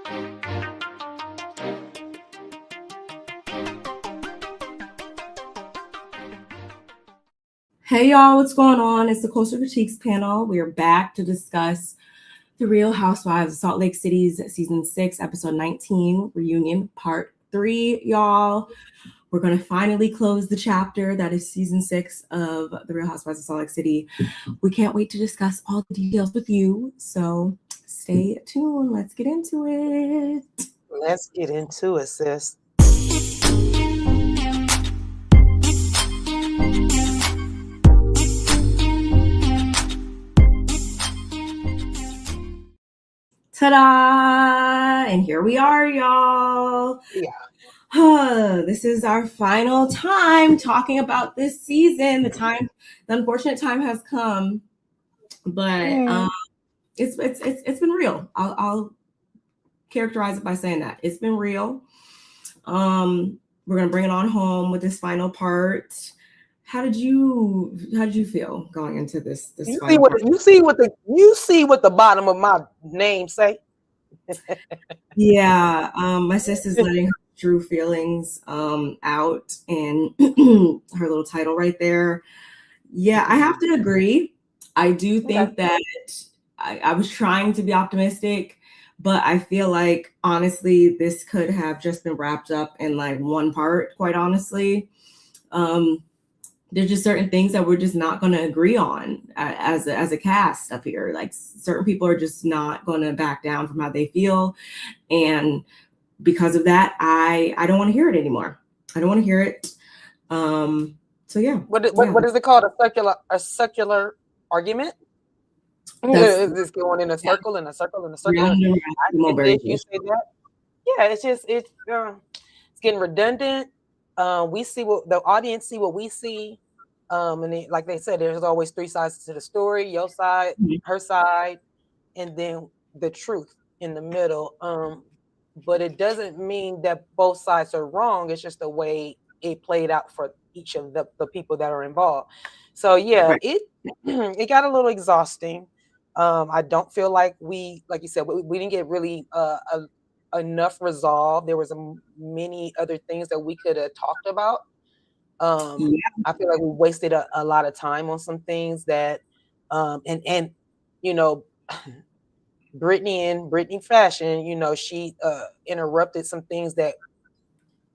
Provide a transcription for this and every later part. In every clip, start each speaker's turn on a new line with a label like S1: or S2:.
S1: Hey y'all, what's going on? It's the Culture Critiques panel. We are back to discuss The Real Housewives of Salt Lake City's season 6, episode 19, reunion part 3, y'all. We're going to finally close the chapter that is season 6 of The Real Housewives of Salt Lake City. We can't wait to discuss all the details with you. So stay tuned. Let's get into it.
S2: Let's get into it, sis.
S1: Ta-da! And here we are, y'all.
S2: Yeah.
S1: This is our final time talking about this season. The unfortunate time has come, but it's been real. I'll characterize it by saying that it's been real. We're gonna bring it on home with this final part. How did you feel going into this?
S2: You see what the bottom of my name say?
S1: Yeah, my sister's letting her true feelings out, and her little title right there. Yeah, I have to agree. I do think that I was trying to be optimistic, but I feel like honestly, this could have just been wrapped up in like one part. Quite honestly. There's just certain things that we're just not going to agree on as a cast up here. Like certain people are just not going to back down from how they feel. And because of that, I don't want to hear it anymore. I don't want to hear it. So yeah.
S2: What is it called? A secular argument? Is this going in a circle and a circle and a circle? You say that? Yeah, it's getting redundant. We see what the audience see, what we see, and like they said, there's always 3 sides to the story: your side, her side, and then the truth in the middle. But it doesn't mean that both sides are wrong. It's just the way it played out for each of the people that are involved. So yeah, it got a little exhausting. I don't feel like like you said, we didn't get really enough resolve. There was many other things that we could have talked about. I feel like we wasted a lot of time on some things that and you know, Brittany fashion, she interrupted some things that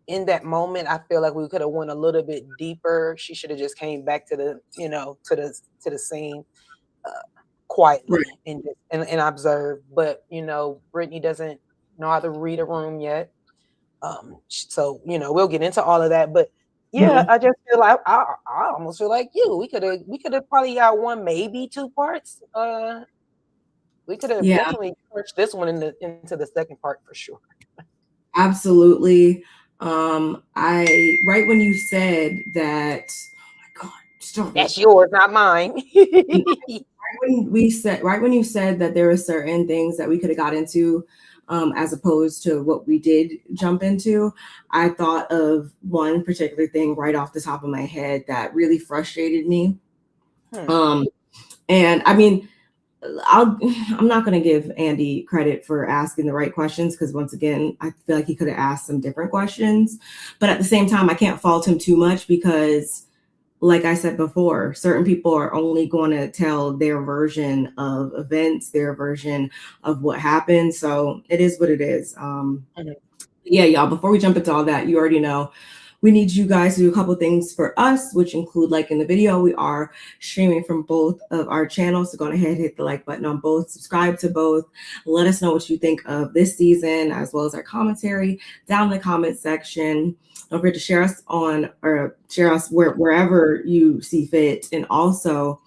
S2: in that moment I feel like we could have went a little bit deeper. She should have just came back to the to the scene quietly and observe. But Brittany doesn't know how to read a room yet. So we'll get into all of that. But yeah, I just feel like I almost feel like we could have probably got 1, maybe 2 parts. We could have definitely pushed this one into the second part for sure.
S1: Absolutely. Right when you said that, oh my God, stop.
S2: That's yours, not mine.
S1: Right when you said that there were certain things that we could have got into, as opposed to what we did jump into, I thought of one particular thing right off the top of my head that really frustrated me. And I mean, I'm not going to give Andy credit for asking the right questions, because once again, I feel like he could have asked some different questions. But at the same time, I can't fault him too much because, like I said before, certain people are only going to tell their version of events, their version of what happened. So it is what it is. Yeah, y'all, before we jump into all that, you already know we need you guys to do a couple things for us, which include liking the video. We are streaming from both of our channels, so go ahead, hit the like button on both, subscribe to both. Let us know what you think of this season, as well as our commentary down in the comment section. Don't forget to share us wherever you see fit, and also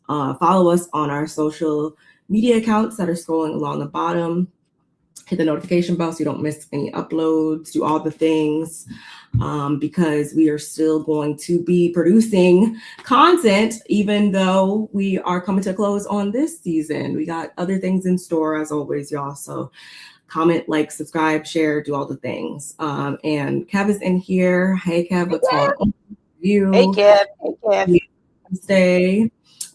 S1: follow us on our social media accounts that are scrolling along the bottom. Hit the notification bell so you don't miss any uploads. Do all the things, because we are still going to be producing content, even though we are coming to a close on this season. We got other things in store as always, y'all. So comment, like, subscribe, share, do all the things. And Kev is in here. Hey, Kev, what's going on with you?
S2: Hey, Kev. Hey, Kev.
S1: Stay.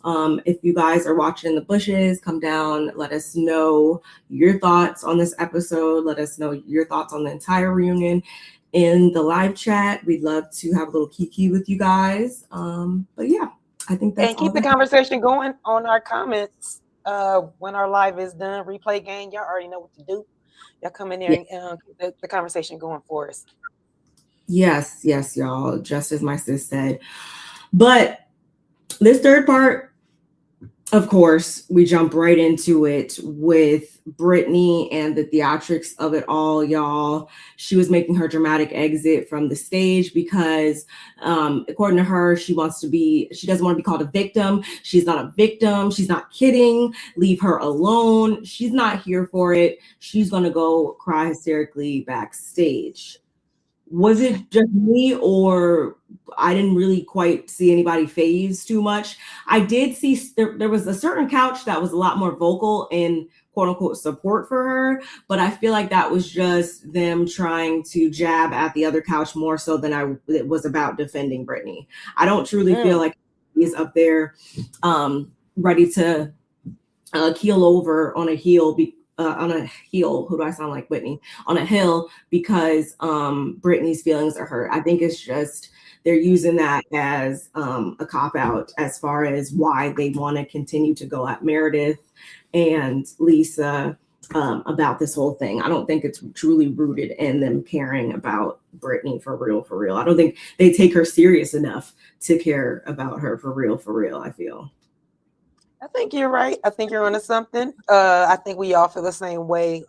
S1: If you guys are watching in the bushes, come down, let us know your thoughts on this episode. Let us know your thoughts on the entire reunion in the live chat. We'd love to have a little kiki with you guys. But yeah, I think that's
S2: and keep the conversation going on our comments. When our live is done, replay gang, y'all already know what to do. Y'all come in there and keep the conversation going for us.
S1: Yes, y'all, just as my sis said. But this third part, of course, we jump right into it with Brittany and the theatrics of it all, y'all. She was making her dramatic exit from the stage because, according to her, she doesn't want to be called a victim. She's not a victim. She's not kidding. Leave her alone. She's not here for it. She's going to go cry hysterically backstage. Was it just me, or I didn't really quite see anybody phase too much? I did see there was a certain couch that was a lot more vocal in quote unquote support for her, but I feel like that was just them trying to jab at the other couch more so than it was about defending Brittany. I don't truly feel like he's up there ready to keel over on a heel who do I sound like, Whitney? On a hill because Brittany's feelings are hurt. I think it's just they're using that as a cop-out as far as why they want to continue to go at Meredith and Lisa about this whole thing. I don't think it's truly rooted in them caring about Brittany for real. I don't think they take her serious enough to care about her for real, I feel.
S2: I think you're right. I think you're onto something. I think we all feel the same way.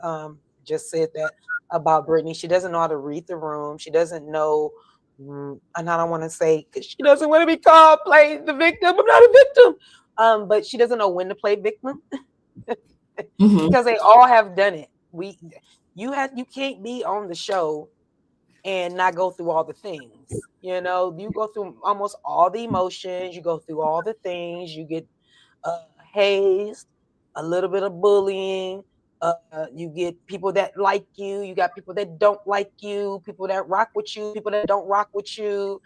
S2: Just said that about Brittany. She doesn't know how to read the room. She doesn't know, and I don't want to say because she doesn't want to be called play the victim. I'm not a victim. But she doesn't know when to play victim because they all have done it. You can't be on the show and not go through all the things. You know, you go through almost all the emotions. You go through all the things. You get hazed, a little bit of bullying. You get people that like you. You got people that don't like you. People that rock with you. People that don't rock with you.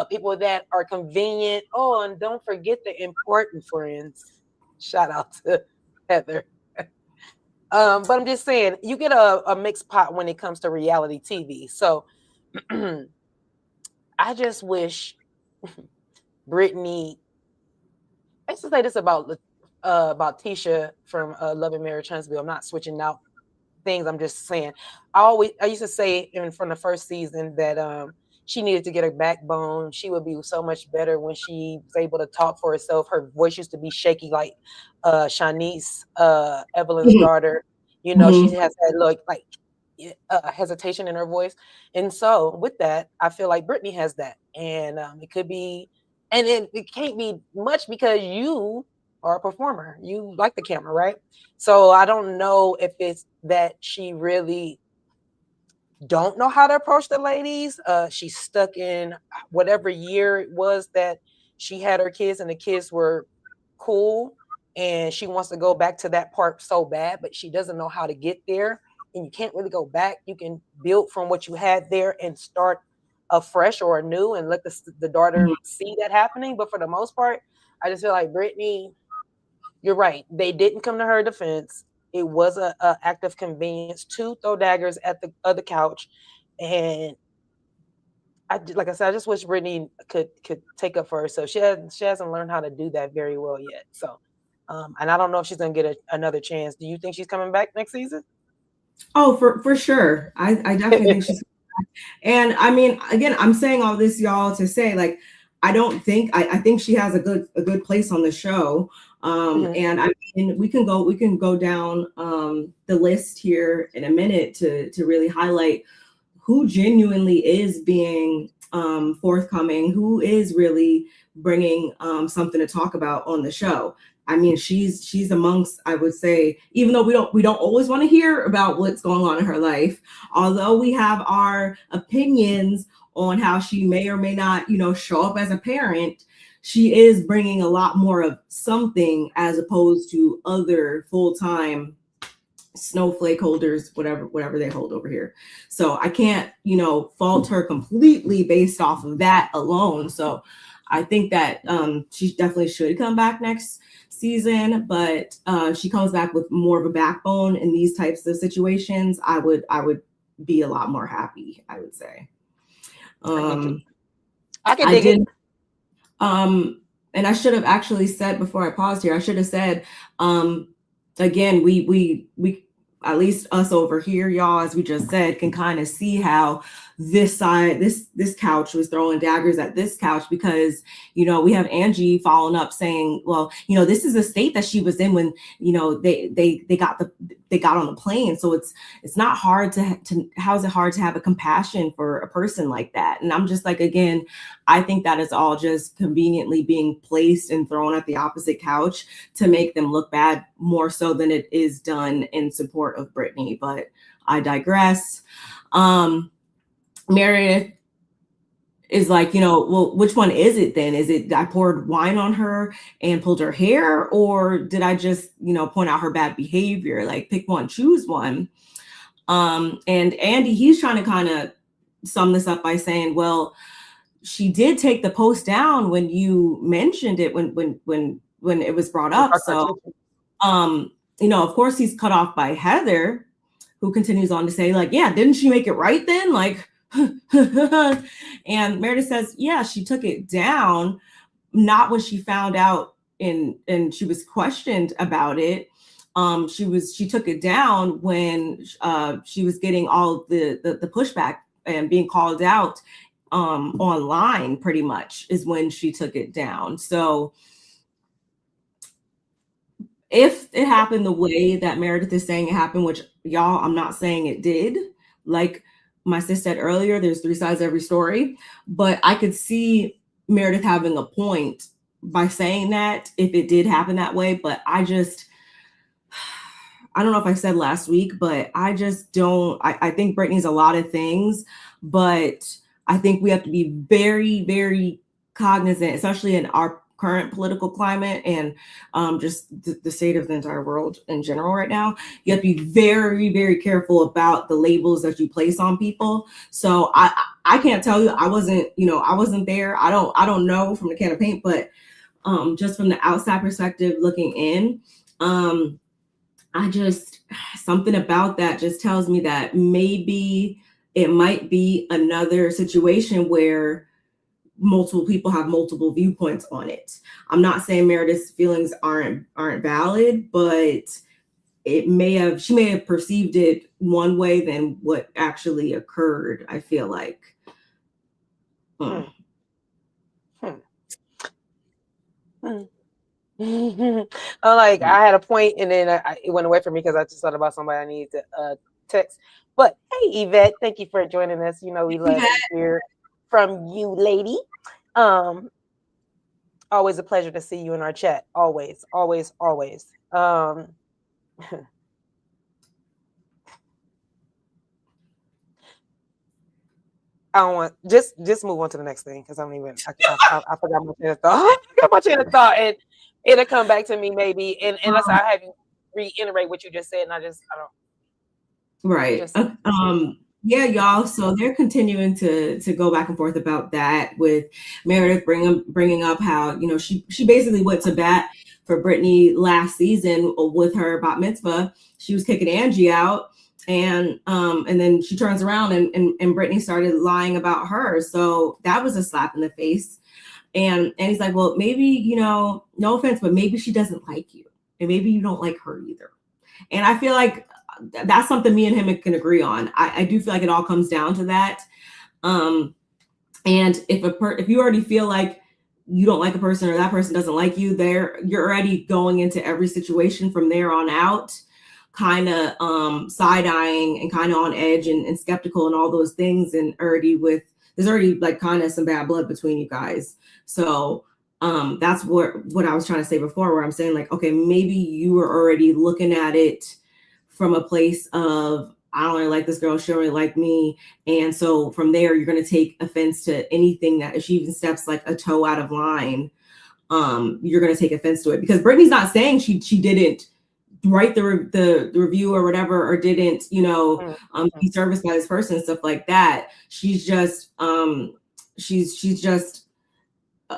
S2: People that are convenient. Oh, and don't forget the important friends. Shout out to Heather. But I'm just saying, you get a mixed pot when it comes to reality TV. So I just wish Brittany. I used to say this about Tisha from Love and Marriage Huntsville. I'm not switching out things. I'm just saying. I used to say from the first season that she needed to get her backbone. She would be so much better when she was able to talk for herself. Her voice used to be shaky like Shanice, Evelyn's daughter. You know, she has that hesitation in her voice. And so with that, I feel like Brittany has that. And it could be, and it can't be much because you are a performer. You like the camera, right? So I don't know if it's that she really don't know how to approach the ladies. She's stuck in whatever year it was that she had her kids and the kids were cool. And she wants to go back to that part so bad, but she doesn't know how to get there. And you can't really go back. You can build from what you had there and start afresh or anew and let the daughter see that happening. But for the most part, I just feel like Brittany, you're right. They didn't come to her defense. It was an act of convenience to throw daggers at the other couch. And like I said, I just wish Brittany could take up for herself. She hasn't learned how to do that very well yet. So, and I don't know if she's going to get another chance. Do you think she's coming back next season?
S1: Oh, for sure. I definitely think she's coming back. And I mean, again, I'm saying all this, y'all, to say, like, I think she has a good place on the show. And I mean, we can go down the list here in a minute to really highlight who genuinely is being forthcoming, who is really bringing something to talk about on the show. I mean, she's amongst, I would say, even though we don't always want to hear about what's going on in her life, although we have our opinions on how she may or may not, show up as a parent, she is bringing a lot more of something as opposed to other full-time snowflake holders, whatever they hold over here. So I can't, fault her completely based off of that alone. So I think that she definitely should come back next season, but she comes back with more of a backbone in these types of situations, I would be a lot more happy, I would say.
S2: I can dig it.
S1: And I should have actually said before I paused here, I should have said, again, we at least us over here, y'all, as we just said, can kind of see how this side, this couch was throwing daggers at this couch, because, you know, we have Angie following up saying, well, you know, this is the state that she was in when, you know, they got on the plane. So it's not hard to how's it hard to have a compassion for a person like that? And I'm just like, again, I think that is all just conveniently being placed and thrown at the opposite couch to make them look bad, more so than it is done in support of Brittany. But I digress. Meredith is like, you know, well, which one is it then? Is it I poured wine on her and pulled her hair, or did I just, you know, point out her bad behavior? Like, pick one, choose one. And Andy, he's trying to kind of sum this up by saying, well, she did take the post down when you mentioned it, when it was brought up. So, you know, of course, he's cut off by Heather, who continues on to say, like, yeah, didn't she make it right then? Like, and Meredith says, yeah, she took it down, not when she found out and she was questioned about it. She took it down when she was getting all the pushback and being called out online, pretty much, is when she took it down. So if it happened the way that Meredith is saying it happened, which, y'all, I'm not saying it did, like my sis said earlier, there's 3 sides to every story, but I could see Meredith having a point by saying that if it did happen that way. But I don't know if I said last week, but I just don't, I think Brittany's a lot of things, but I think we have to be very, very cognizant, especially in our current political climate and just the state of the entire world in general right now. You have to be very, very careful about the labels that you place on people. So I can't tell you, I wasn't there. I don't know from the can of paint, but just from the outside perspective looking in, I just, something about that just tells me that maybe it might be another situation where multiple people have multiple viewpoints on it. I'm not saying Meredith's feelings aren't valid, but she may have perceived it one way than what actually occurred, I feel like.
S2: I had a point and then it went away from me because I just thought about somebody I needed to text. But hey, Yvette, thank you for joining us. You know, we love to hear from you, lady. Always a pleasure to see you in our chat. Always, always, always. I don't want just move on to the next thing because I forgot my chain of thought. I forgot my chain of thought, and it'll come back to me maybe. And unless I have you reiterate what you just said, and I don't.
S1: Right. Yeah, y'all. So they're continuing to go back and forth about that, with Meredith bringing up how, you know, she basically went to bat for Brittany last season with her bat mitzvah. She was kicking Angie out, and then she turns around and Brittany started lying about her. So that was a slap in the face. And he's like, well, maybe, you know, no offense, but maybe she doesn't like you, and maybe you don't like her either. And I feel like that's something me and him can agree on. I do feel like it all comes down to that. And if you already feel like you don't like a person or that person doesn't like you, you're already going into every situation from there on out, kind of side-eyeing and kind of on edge and skeptical and all those things. And there's already like kind of some bad blood between you guys. So that's what I was trying to say before, where I'm saying like, okay, maybe you were already looking at it from a place of, I don't really like this girl, she don't really like me. And so from there, you're going to take offense to anything that, if she even steps like a toe out of line, you're going to take offense to it. Because Brittany's not saying she didn't write the review or whatever, or didn't, you know, be serviced by this person and stuff like that. She's just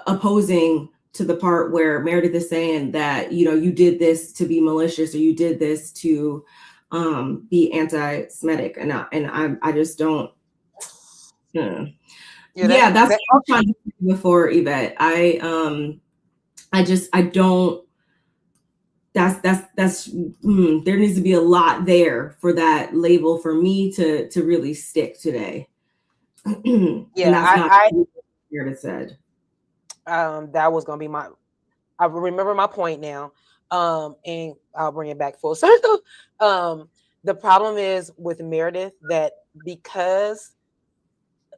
S1: opposing to the part where Meredith is saying that, you know, you did this to be malicious, or you did this to be anti-Semitic, and I just don't. Yeah, that's what I'm trying to say before, Yvette. I don't. That's there needs to be a lot there for that label for me to really stick today. And that's not what Meredith said.
S2: That was gonna be I remember my point now. And I'll bring it back full circle. The problem is with Meredith that because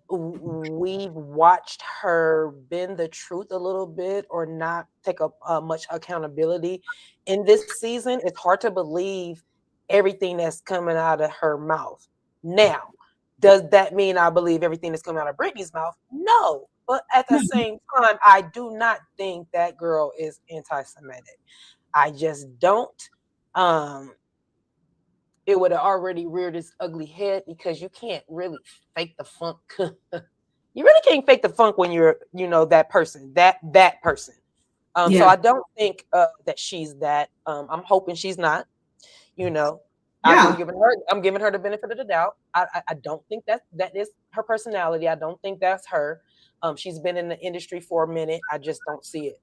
S2: we've watched her bend the truth a little bit or not take up much accountability in this season, it's hard to believe everything that's coming out of her mouth. Now, does that mean I believe everything that's coming out of Brittany's mouth? No. But at the same time, I do not think that girl is anti-Semitic. I just don't. It would have already reared its ugly head because you can't really fake the funk. You really can't fake the funk when you're, you know, that person, that person. So I don't think that she's that. I'm hoping she's not. You know, I'm giving her the benefit of the doubt. I don't think that is her personality. I don't think that's her. She's been in the industry for a minute. I just don't see it.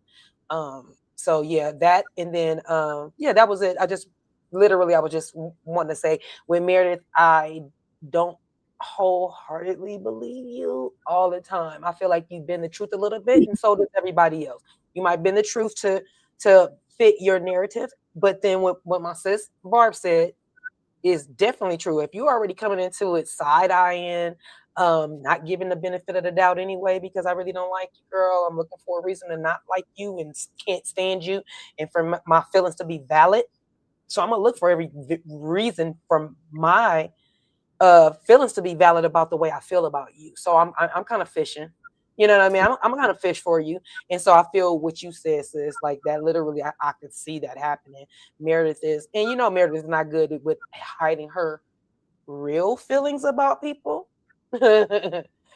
S2: So yeah, that, and then that was it. I was just wanting to say, with Meredith, I don't wholeheartedly believe you all the time. I feel like you've been the truth a little bit, and so does everybody else. You might been the truth to fit your narrative, but then what my sis Barb said is definitely true. If you're already coming into it side-eyeing, not giving the benefit of the doubt anyway, because I really don't like you, girl. I'm looking for a reason to not like you and can't stand you, and for my feelings to be valid. So I'm gonna look for every reason from my feelings to be valid about the way I feel about you. So I'm kind of fishing. You know what I mean? I'm kind of fish for you. And so I feel what you said, sis, like that literally I could see that happening. Meredith is, and you know, Meredith is not good with hiding her real feelings about people.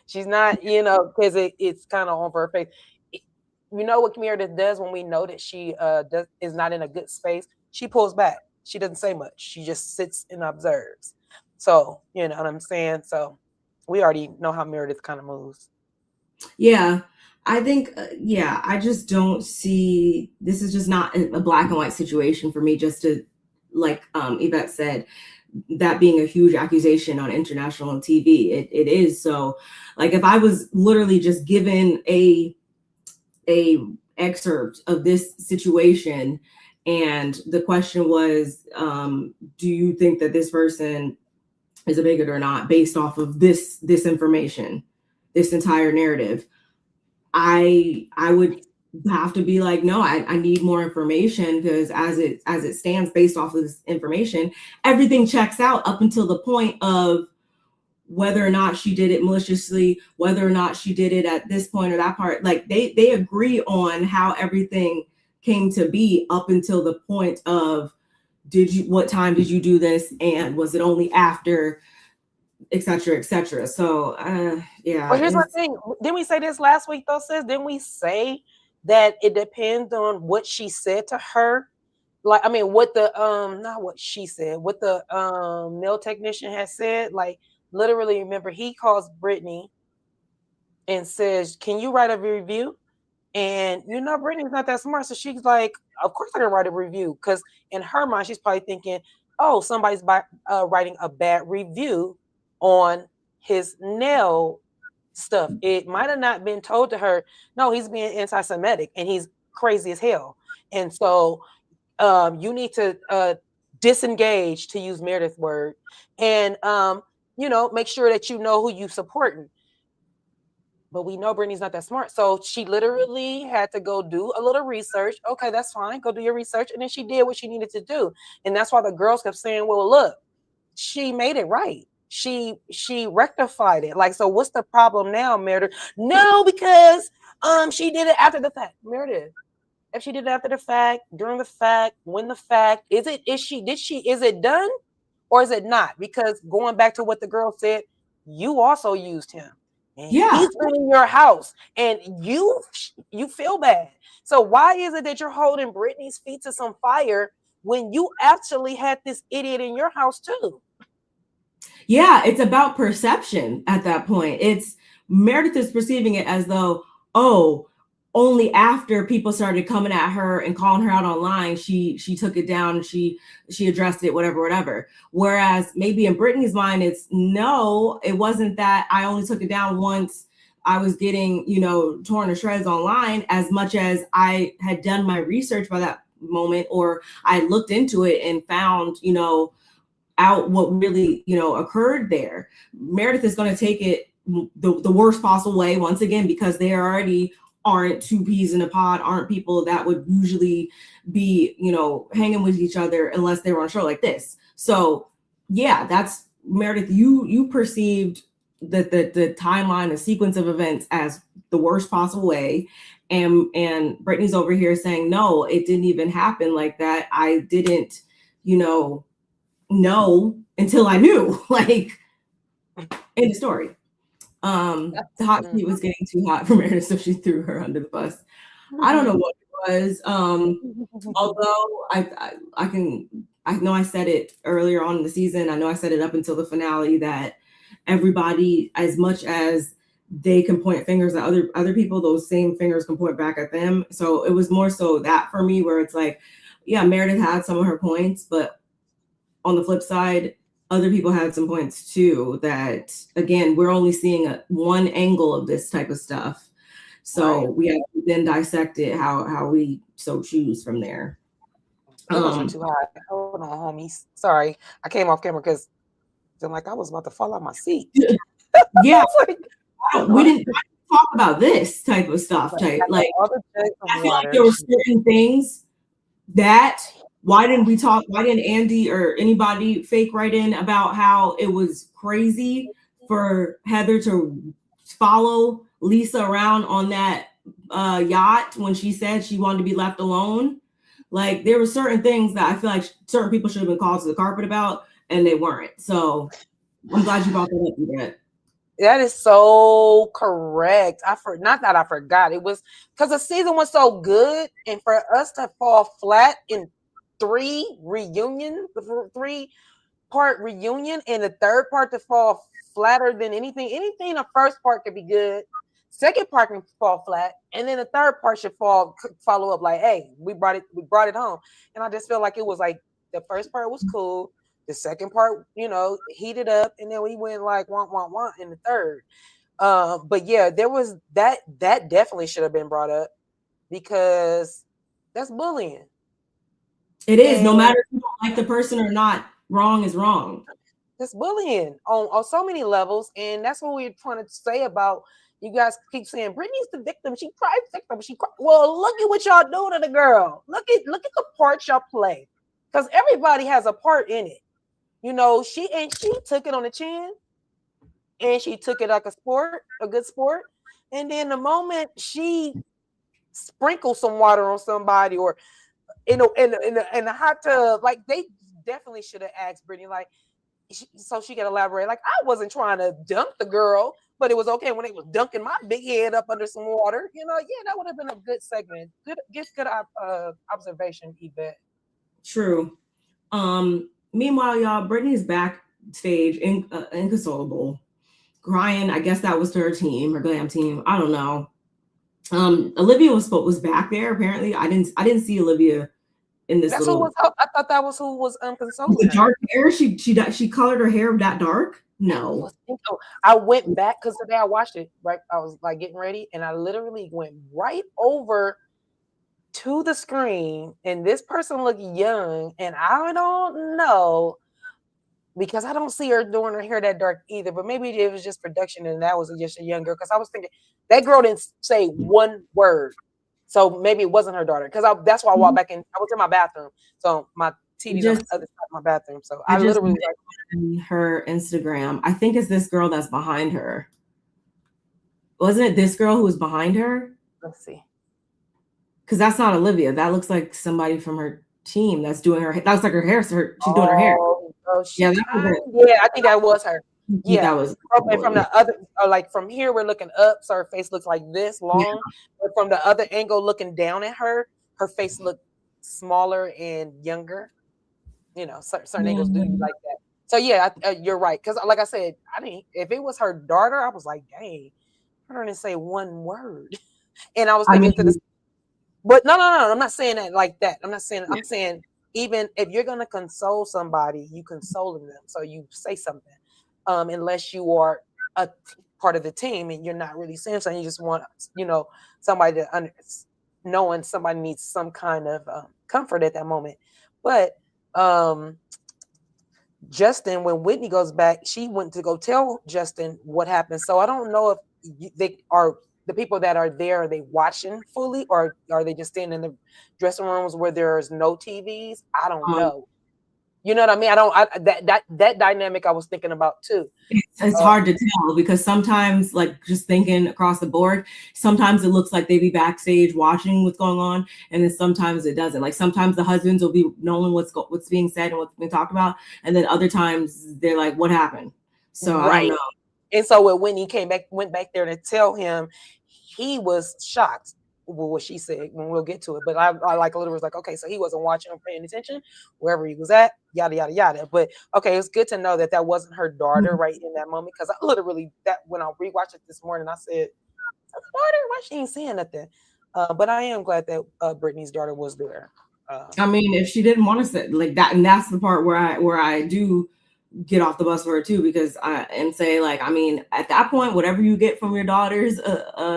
S2: She's not, you know, because it's kind of on her face. You know what Meredith does when we know that she is not in a good space? She pulls back. She doesn't say much. She just sits and observes. So, you know what I'm saying? So we already know how Meredith kind of moves.
S1: Yeah, I think, I just don't see, this is just not a black and white situation for me, just to, like Yvette said, that being a huge accusation on international TV. It is. So, like, if I was literally just given a excerpt of this situation, and the question was, do you think that this person is a bigot or not, based off of this information, this entire narrative, I would have to be like, no, I need more information, because as it stands, based off of this information, everything checks out up until the point of whether or not she did it maliciously, whether or not she did it at this point or that part. Like they agree on how everything came to be up until the point of, what time did you do this, and was it only after, etc., etc. So yeah.
S2: Well, here's my thing. Didn't we say this last week though, sis? Didn't we say that it depends on what she said to her? Like, I mean, what the not what she said, what the nail technician has said. Like, literally, remember, he calls Brittany and says, "Can you write a review?" And you know, Brittany's not that smart, so she's like, "Of course I can write a review," because in her mind, she's probably thinking, "Oh, somebody's writing a bad review on his nail stuff." It might have not been told to her, no, he's being anti-Semitic and he's crazy as hell. And so you need to disengage, to use Meredith's word, and you know, make sure that you know who you supporting. But we know Brittany's not that smart. So she literally had to go do a little research. Okay, that's fine. Go do your research. And then she did what she needed to do. And that's why the girls kept saying, well, look, she made it right. She rectified it. Like, so what's the problem now, Meredith? No, because she did it after the fact. Meredith, if she did it after the fact, during the fact, when the fact, is it done or is it not? Because going back to what the girl said, you also used him. and he's been in your house, and you feel bad. So why is it that you're holding Brittany's feet to some fire when you actually had this idiot in your house too?
S1: Yeah, it's about perception at that point. It's Meredith is perceiving it as though, oh, only after people started coming at her and calling her out online, she took it down, she addressed it, whatever. Whereas maybe in Brittany's mind, it's no, it wasn't that I only took it down once I was getting, torn to shreds online, as much as I had done my research by that moment, or I looked into it and found, out what really, occurred there. Meredith is going to take it the worst possible way, once again, because they already aren't two peas in a pod, aren't people that would usually be, hanging with each other unless they were on a show like this. So yeah, that's Meredith. You perceived the timeline, the sequence of events as the worst possible way. And Brittany's over here saying, no, it didn't even happen like that. I didn't, know until I knew, like, in the story. The hot seat was getting too hot for Meredith, so she threw her under the bus. I don't know what it was. Although I know I said it earlier on in the season. I know I said it up until the finale that everybody, as much as they can point fingers at other people, those same fingers can point back at them. So it was more so that for me, where it's like, yeah, Meredith had some of her points, but on the flip side, other people had some points too, that again, we're only seeing one angle of this type of stuff. So we have to then dissect it how we so choose from there.
S2: Too high. Hold on, homies. Sorry, I came off camera because I'm like, I was about to fall out my seat.
S1: Yeah, we didn't talk about this type of stuff. Like, I feel like there were certain things that why didn't Andy or anybody fake write in about how it was crazy for Heather to follow Lisa around on that yacht when she said she wanted to be left alone? Like, there were certain things that I feel like certain people should have been called to the carpet about, and they weren't. So I'm glad you brought that up, Yvette.
S2: That is so correct. Not that I forgot. It was because the season was so good, and for us to fall flat in 3-part reunion, and the third part to fall flatter than anything. The first part could be good, second part can fall flat, and then the third part should follow up like, hey, we brought it home. And I just feel like it was like the first part was cool. The second part, heated up, and then we went like want in the third. But yeah, there was that definitely should have been brought up because that's bullying.
S1: It is, no matter if you don't like the person or not, wrong is wrong.
S2: That's bullying on so many levels, and that's what we're trying to say about. You guys keep saying Brittany's the victim. She cried victim. Well, look at what y'all do to the girl. Look at the part y'all play, because everybody has a part in it. She took it on the chin, and she took it like a good sport. And then the moment she sprinkled some water on somebody, or in the hot tub, like, they definitely should have asked Brittany, like, so she could elaborate. Like, I wasn't trying to dunk the girl, but it was okay when they was dunking my big head up under some water. Yeah, that would have been a good segment. Good observation, Yvette.
S1: True. Meanwhile, y'all, Brittany's backstage inconsolable, crying. I guess that was to her team, her glam team. I don't know. Olivia was back there. Apparently, I didn't see Olivia in this. I
S2: thought that was who was consoling.
S1: The dark hair. She colored her hair that dark. No,
S2: I went back because today I watched it. Right, I was like getting ready, and I literally went right over to the screen, and this person looked young, and I don't know, because I don't see her doing her hair that dark either, but maybe it was just production and that was just a young girl, because I was thinking that girl didn't say one word, so maybe it wasn't her daughter, because that's why I walked back in. I was in my bathroom, so my TV's on the other side of my bathroom, so I literally
S1: her Instagram. I think it's this girl that's behind her. Wasn't it this girl who was behind her?
S2: Let's see.
S1: Because that's not Olivia. That looks like somebody from her team that's doing her. That looks like her hair. She's doing her hair.
S2: Yeah, I think that was her. Yeah,
S1: that was
S2: from the other, like from here, we're looking up, so her face looks like this long. But from the other angle, looking down at her face looked smaller and younger. You know, certain angles do like that. So yeah, you're right. Because like I said, I didn't. If it was her daughter, I was like, dang, I didn't say one word. And I was thinking to this, but no, I'm not saying that like that. I'm not saying. I'm saying even if you're gonna console somebody, you consoling them, so you say something. Unless you are a part of the team and you're not really saying something, you just want, somebody to knowing somebody needs some kind of comfort at that moment. But Justin, when Whitney goes back, she went to go tell Justin what happened. So I don't know if they are the people that are there. Are they watching fully, or are they just standing in the dressing rooms where there's no TVs? I don't know. You know what I mean? That dynamic I was thinking about too.
S1: It's hard to tell because sometimes, like just thinking across the board, sometimes it looks like they be backstage watching what's going on, and then sometimes it doesn't. Like sometimes the husbands will be knowing what's being said and what's being talked about, and then other times they're like, "What happened?" So I don't know.
S2: And so when Whitney went back there to tell him, he was shocked with what she said. When we'll get to it, but I like a little was like, okay, so he wasn't watching or paying attention wherever he was at, yada yada yada. But okay, it's good to know that was not her daughter right in that moment, because I literally when I rewatched it this morning, I said, daughter, why she ain't saying nothing? But I am glad that Brittany's daughter was there.
S1: I mean, if she didn't want to say like that, and that's the part where I do get off the bus for her too, because and say like, I mean, at that point, whatever you get from your daughters,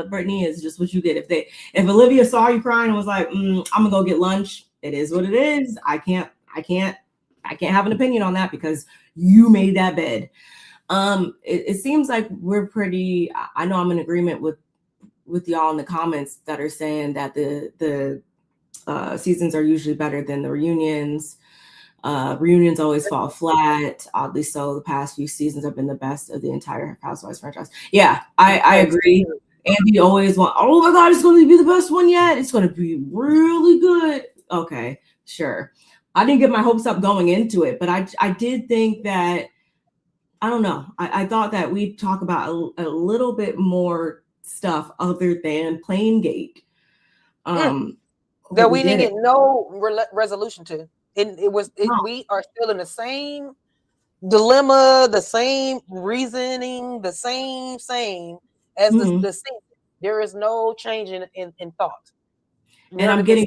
S1: Brittany, is just what you get. If Olivia saw you crying and was like, I'm gonna go get lunch, it is what it is. I can't have an opinion on that because you made that bed. It seems like we're pretty. I know I'm in agreement with y'all in the comments that are saying that the seasons are usually better than the reunions. Reunions always fall flat. Oddly so, the past few seasons have been the best of the entire Housewives franchise. Yeah, I agree. Andy always oh my God, it's going to be the best one yet. It's going to be really good. Okay, sure. I didn't get my hopes up going into it, but I did think that, I don't know. I thought that we'd talk about a little bit more stuff other than Plaingate.
S2: That we didn't get no resolution to. We are still in the same dilemma, the same reasoning, the same as the same. There is no change in thought.
S1: And I'm getting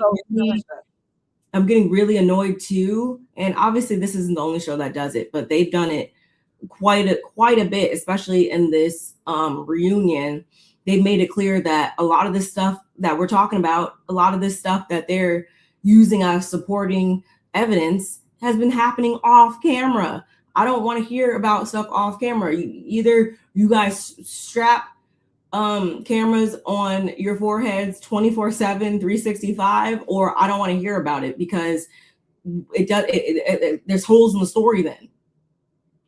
S1: really annoyed too. And obviously this isn't the only show that does it, but they've done it quite a bit, especially in this reunion. They've made it clear that a lot of this stuff that we're talking about, a lot of this stuff that they're using as supporting evidence has been happening off camera. I don't want to hear about stuff off camera. Either you guys strap cameras on your foreheads 24/7, 365, or I don't want to hear about it, because there's holes in the story then.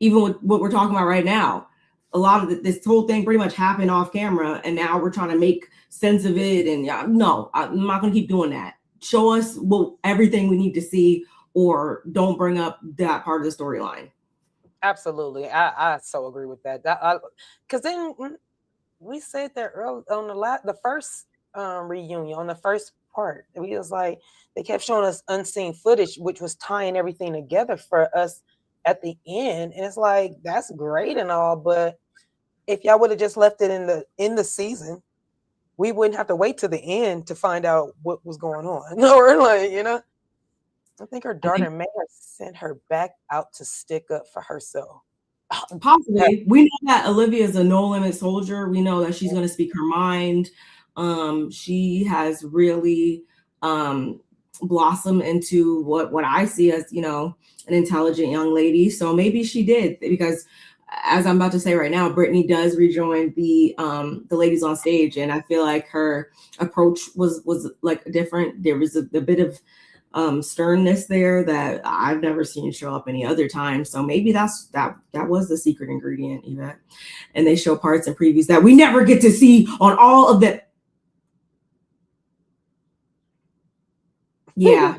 S1: Even with what we're talking about right now, a lot of this whole thing pretty much happened off camera, and now we're trying to make sense of it. And no, I'm not going to keep doing that. Show us everything we need to see, or don't bring up that part of the storyline.
S2: Absolutely, I so agree with that. Because then we said that early on the first reunion, on the first part, we was like, they kept showing us unseen footage, which was tying everything together for us at the end. And it's like, that's great and all, but if y'all would have just left it in the season, we wouldn't have to wait to the end to find out what was going on. Or like, I think her daughter may have sent her back out to stick up for herself.
S1: Possibly. We know that Olivia is a no limit soldier. We know that she's going to speak her mind. She has really blossomed into what I see as, an intelligent young lady. So maybe she did, because as I'm about to say right now, Brittany does rejoin the ladies on stage, and I feel like her approach was like different. There was a bit of sternness there that I've never seen show up any other time. So maybe that was the secret ingredient, Yvette. And they show parts and previews that we never get to see on all of the. Yeah.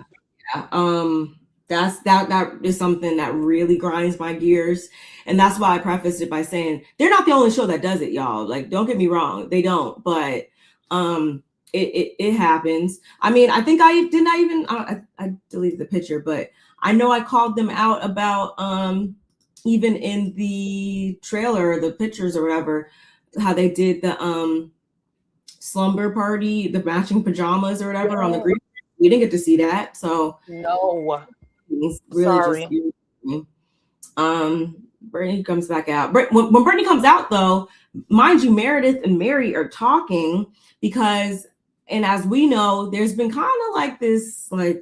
S1: That is something that really grinds my gears. And that's why I prefaced it by saying they're not the only show that does it, y'all. Like, don't get me wrong, they don't, but it happens. I mean, I think I deleted the picture, but I know I called them out about even in the trailer, the pictures or whatever, how they did the slumber party, the matching pajamas or whatever on the green. We didn't get to see that, so
S2: no.
S1: it's really
S2: Sorry.
S1: just Brittany comes back out. When Brittany comes out, though, mind you, Meredith and Mary are talking because, and as we know, there's been kind of like this like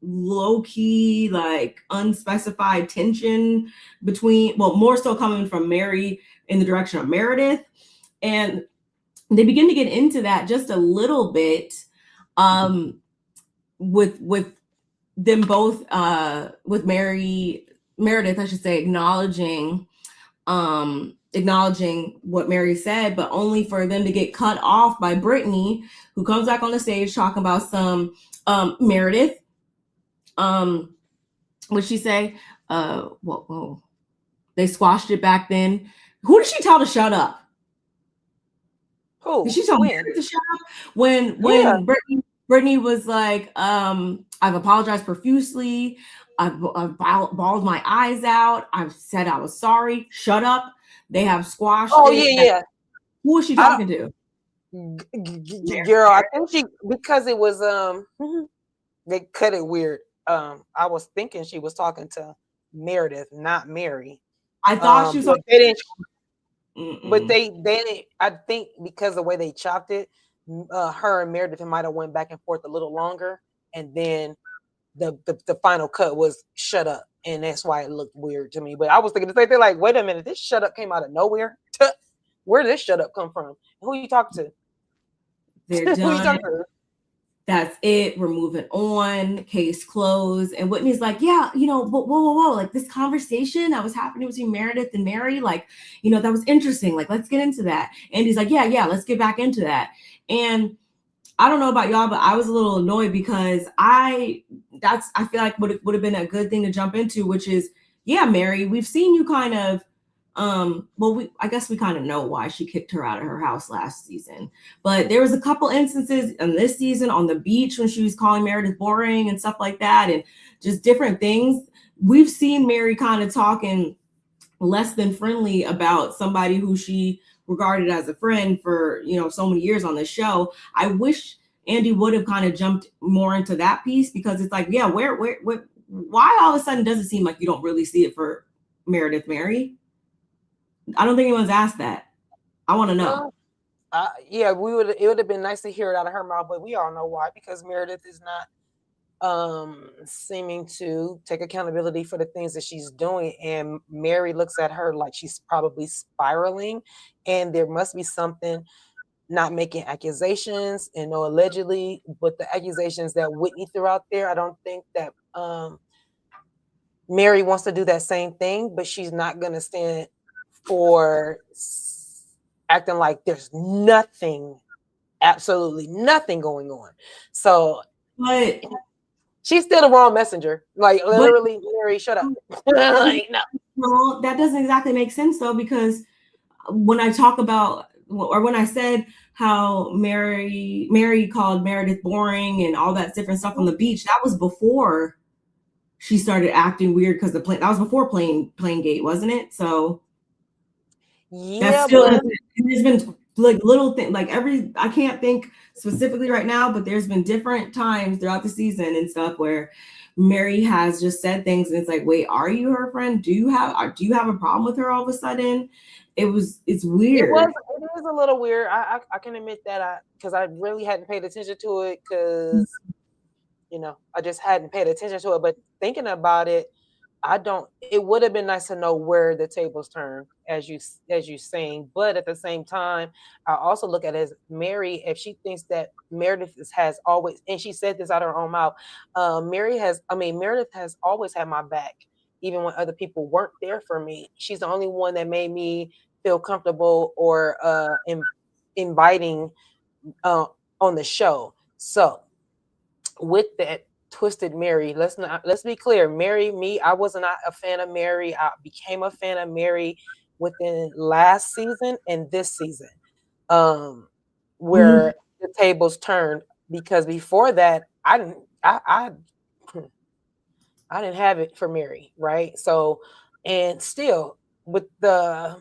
S1: low key, like unspecified tension between, well, more so coming from Mary in the direction of Meredith, and they begin to get into that just a little bit, with them both, with Meredith, I should say, acknowledging what Mary said, but only for them to get cut off by Brittany, who comes back on the stage talking about some Meredith. What'd she say? Whoa. They squashed it back then. Who did she tell to shut up?
S2: Who?
S1: Did she tell Meredith to shut up? When Brittany was like, I've apologized profusely. I've bawled my eyes out. I've said I was sorry. Shut up. They have squashed it.
S2: Yeah.
S1: Who was she talking to?
S2: Girl, I think because it was they cut it weird. I was thinking she was talking to Meredith, not Mary.
S1: I thought she was talking.
S2: But they I think because the way they chopped it, her and Meredith might have went back and forth a little longer, and then the final cut was shut up, and that's why it looked weird to me. But I was thinking the same thing, like, wait a minute, this shut up came out of nowhere. Where did this shut up come from? Who are you talking to?
S1: They're done. Who are you talking to? That's it. We're moving on. Case closed. And Whitney's like, yeah, but whoa. Like this conversation that was happening between Meredith and Mary, like, that was interesting. Like, let's get into that. And he's like, yeah, let's get back into that. And I don't know about y'all, but I was a little annoyed because I feel like would have been a good thing to jump into, which is, yeah, Mary, we've seen you kind of, I guess we kind of know why she kicked her out of her house last season, but there was a couple instances in this season on the beach when she was calling Meredith boring and stuff like that, and just different things. We've seen Mary kind of talking less than friendly about somebody who she regarded as a friend for, so many years on the show. I wish Andy would have kind of jumped more into that piece, because it's like, yeah, why all of a sudden does it seem like you don't really see it for Meredith Mary? I don't think anyone's asked that. I want to know.
S2: Yeah, it would have been nice to hear it out of her mouth, but we all know why, because Meredith is not seeming to take accountability for the things that she's doing, and Mary looks at her like she's probably spiraling, and there must be something, not making accusations and no allegedly, but the accusations that Whitney threw out there. I don't think that Mary wants to do that same thing, but she's not going to stand for acting like there's nothing, absolutely nothing going on. So,
S1: but
S2: she's still the wrong messenger. Like, literally, Mary, shut up. Like, no.
S1: Well, that doesn't exactly make sense, though, because when I talk about, or when I said how Mary called Meredith boring and all that different stuff on the beach, that was before she started acting weird, because that was before Plane Gate, wasn't it? So yeah, that's still, there's been like little things, like I can't think specifically right now, but there's been different times throughout the season and stuff where Mary has just said things, and it's like, wait, are you her friend? Do you have a problem with her all of a sudden? It's weird.
S2: It is a little weird. I can admit that, because I really hadn't paid attention to it, because I just hadn't paid attention to it. But thinking about it, it would have been nice to know where the tables turn, as you saying. But at the same time, I also look at it as Mary, if she thinks that Meredith has always, and she said this out of her own mouth, Meredith has always had my back, even when other people weren't there for me. She's the only one that made me feel comfortable or inviting on the show. So with that twisted Mary. Let's be clear. I was not a fan of Mary. I became a fan of Mary within last season and this season. Where the tables turned, because before that I didn't have it for Mary, right? So, and still with the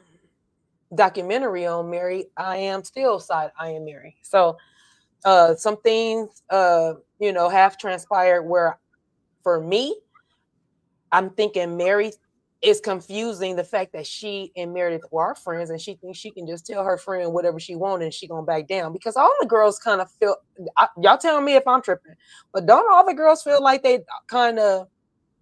S2: documentary on Mary, I am still side I am Mary. So some things have transpired where for me, I'm thinking Mary is confusing the fact that she and Meredith are friends, and she thinks she can just tell her friend whatever she wants and she gonna back down, because all the girls kind of feel, y'all tell me if I'm tripping, but don't all the girls feel like they kind of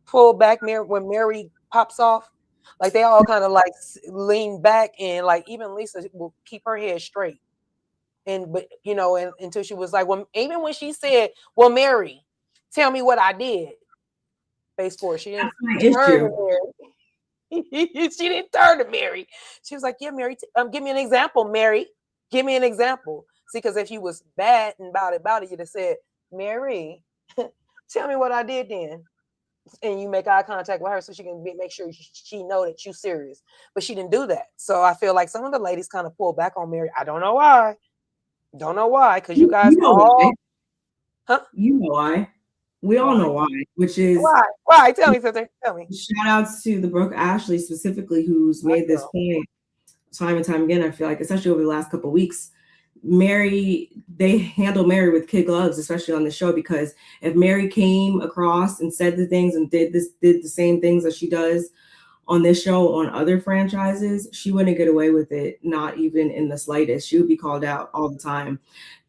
S2: pull back when Mary pops off? Like they all kind of like lean back, and like even Lisa will keep her head straight. But until she was like, well, even when she said, well, Mary, tell me what I did. Face forward, she didn't turn to Mary. She didn't turn to Mary. She was like, yeah, Mary, give me an example, Mary. Give me an example. See, because if you was bad and about it, you'd have said, Mary, tell me what I did then. And you make eye contact with her so she can make sure she know that you're serious. But she didn't do that. So I feel like some of the ladies kind of pulled back on Mary. I don't know why. Because you guys all...
S1: Huh? You know why. We all know why, which is...
S2: Why? Tell me, sister. Tell me.
S1: Shout outs to the Brooke Ashley specifically, who's made this point time and time again. I feel like, especially over the last couple of weeks, they handle Mary with kid gloves, especially on the show, because if Mary came across and said the things and did the same things that she does on this show on other franchises, she wouldn't get away with it, not even in the slightest. She would be called out all the time.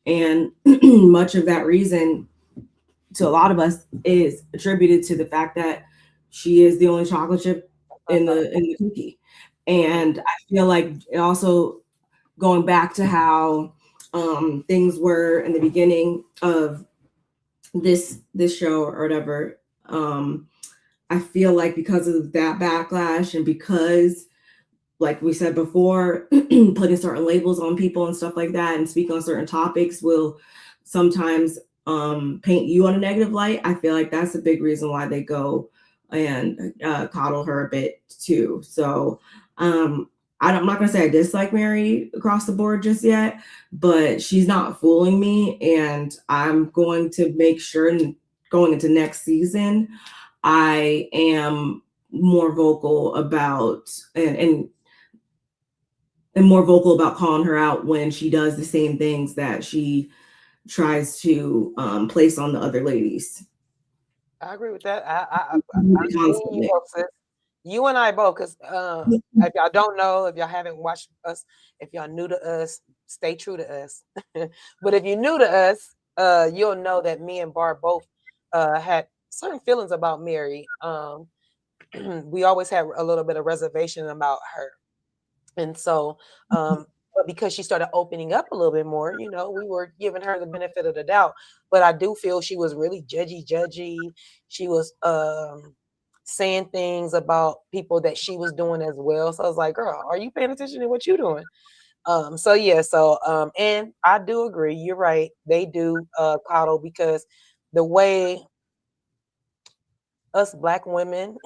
S1: And much of that reason to a lot of us is attributed to the fact that she is the only chocolate chip in the cookie. And I feel like it also, going back to how things were in the beginning of this show or whatever, I feel like because of that backlash, and because, like we said before, putting certain labels on people and stuff like that and speaking on certain topics will sometimes paint you on a negative light. I feel like that's a big reason why they go and coddle her a bit too. So I'm not going to say I dislike Mary across the board just yet, but she's not fooling me. And I'm going to make sure, going into next season, I am more vocal about and more vocal about calling her out when she does the same things that she tries to place on the other ladies.
S2: I agree with that. You and I both, because if y'all don't know, if y'all haven't watched us, if y'all new to us, stay true to us. But if you're new to us, you'll know that me and Barb both had certain feelings about Mary. We always had a little bit of reservation about her. And so, but because she started opening up a little bit more, we were giving her the benefit of the doubt. But I do feel she was really judgy. She was saying things about people that she was doing as well. So I was like, girl, are you paying attention to what you're doing? And I do agree. You're right. They do coddle, because the way us Black women,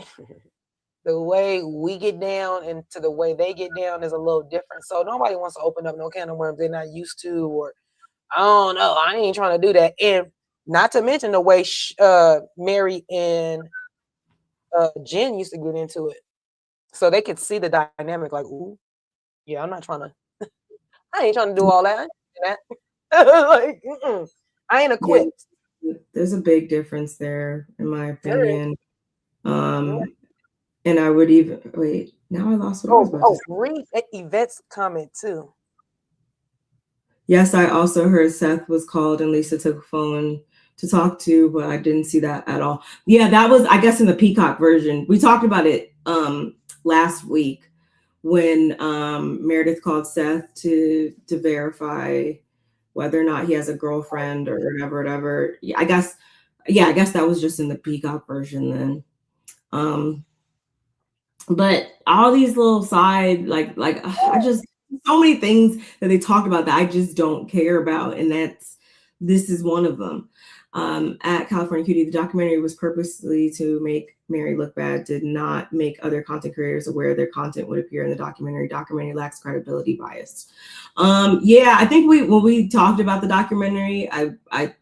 S2: the way we get down and to the way they get down is a little different. So nobody wants to open up no can of worms they're not used to, or I don't know, I ain't trying to do that. And not to mention the way Mary and Jen used to get into it. So they could see the dynamic, like, ooh, yeah, I'm not trying to, I ain't trying to do all that. Like, I ain't equipped.
S1: Yeah, there's a big difference there, in my opinion. And I would even wait. Now I lost what I was about to say.
S2: Read Yvette's comment too.
S1: Yes, I also heard Seth was called and Lisa took a phone to talk to, but I didn't see that at all. Yeah, that was, I guess, in the Peacock version. We talked about it last week when Meredith called Seth to verify whether or not he has a girlfriend or whatever. I guess that was just in the Peacock version then. But all these little side, like I just, so many things that they talk about that I just don't care about, and this is one of them. At California Cutiee, the documentary was purposely to make Mary look bad, did not make other content creators aware their content would appear in the documentary. Documentary lacks credibility bias. Yeah, I think when we talked about the documentary, I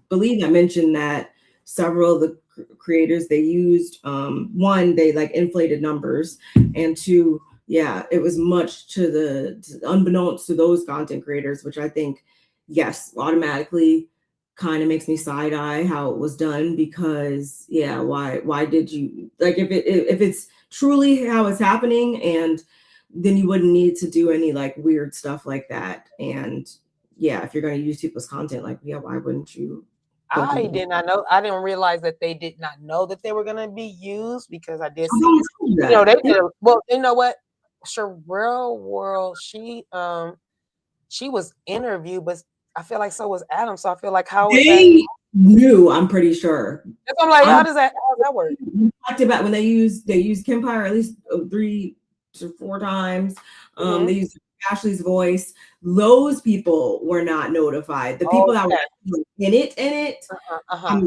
S1: believe I mentioned that several of the creators they used, one, they like inflated numbers, and two, yeah, it was much unbeknownst to those content creators, which I think, yes, automatically kind of makes me side eye how it was done, because yeah, why did you, like, if it's truly how it's happening, and then you wouldn't need to do any like weird stuff like that. And yeah, if you're going to use people's content, like, yeah, why wouldn't you?
S2: I did not know. I didn't realize that they did not know that they were going to be used, because I did see, you know, they did. Well, you know what? Sherelle World, she was interviewed, but I feel like so was Adam. So I feel like how
S1: they knew, I'm pretty sure.
S2: I'm like, how does that work?
S1: We talked about when they used Kempire at least 3 to 4 times. They used Ashley's voice. Those people were not notified. The people that were in it.
S2: I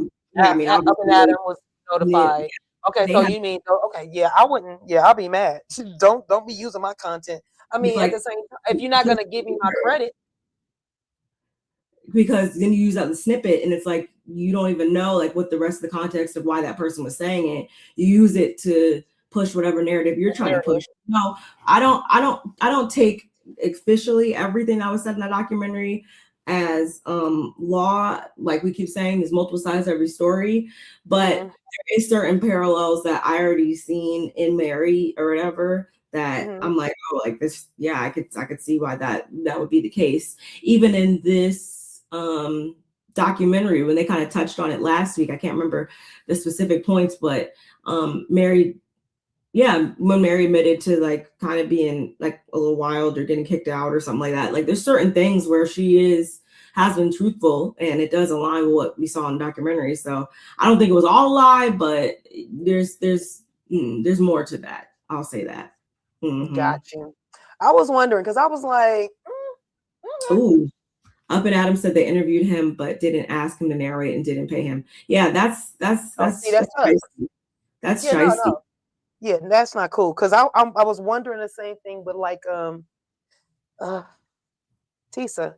S2: mean, Adam was notified. Yeah. Okay, so you mean, okay, yeah, I wouldn't. Yeah, I'll be mad. Don't be using my content. I mean, like, at the same time, if you're not gonna give me my credit,
S1: because then you use that the snippet, and it's like you don't even know like what the rest of the context of why that person was saying it. You use it to push whatever narrative you're trying to push. No, I don't take officially everything that was said in that documentary as law. Like we keep saying, there's multiple sides to every story, but there is certain parallels that I already seen in Mary or whatever that I'm like, oh, like this, yeah, I could see why that would be the case. Even in this documentary, when they kind of touched on it last week, I can't remember the specific points, but Mary, yeah, when Mary admitted to like kind of being like a little wild or getting kicked out or something like that, like there's certain things where she has been truthful, and it does align with what we saw in the documentary. So I don't think it was all a lie, but there's more to that. I'll say that.
S2: Got you. I was wondering, because I was like,
S1: ooh. Up and Adam said they interviewed him but didn't ask him to narrate and didn't pay him. Yeah, that's shiesty. That's shiesty.
S2: No. Yeah, that's not cool. Because I was wondering the same thing, but like Tisa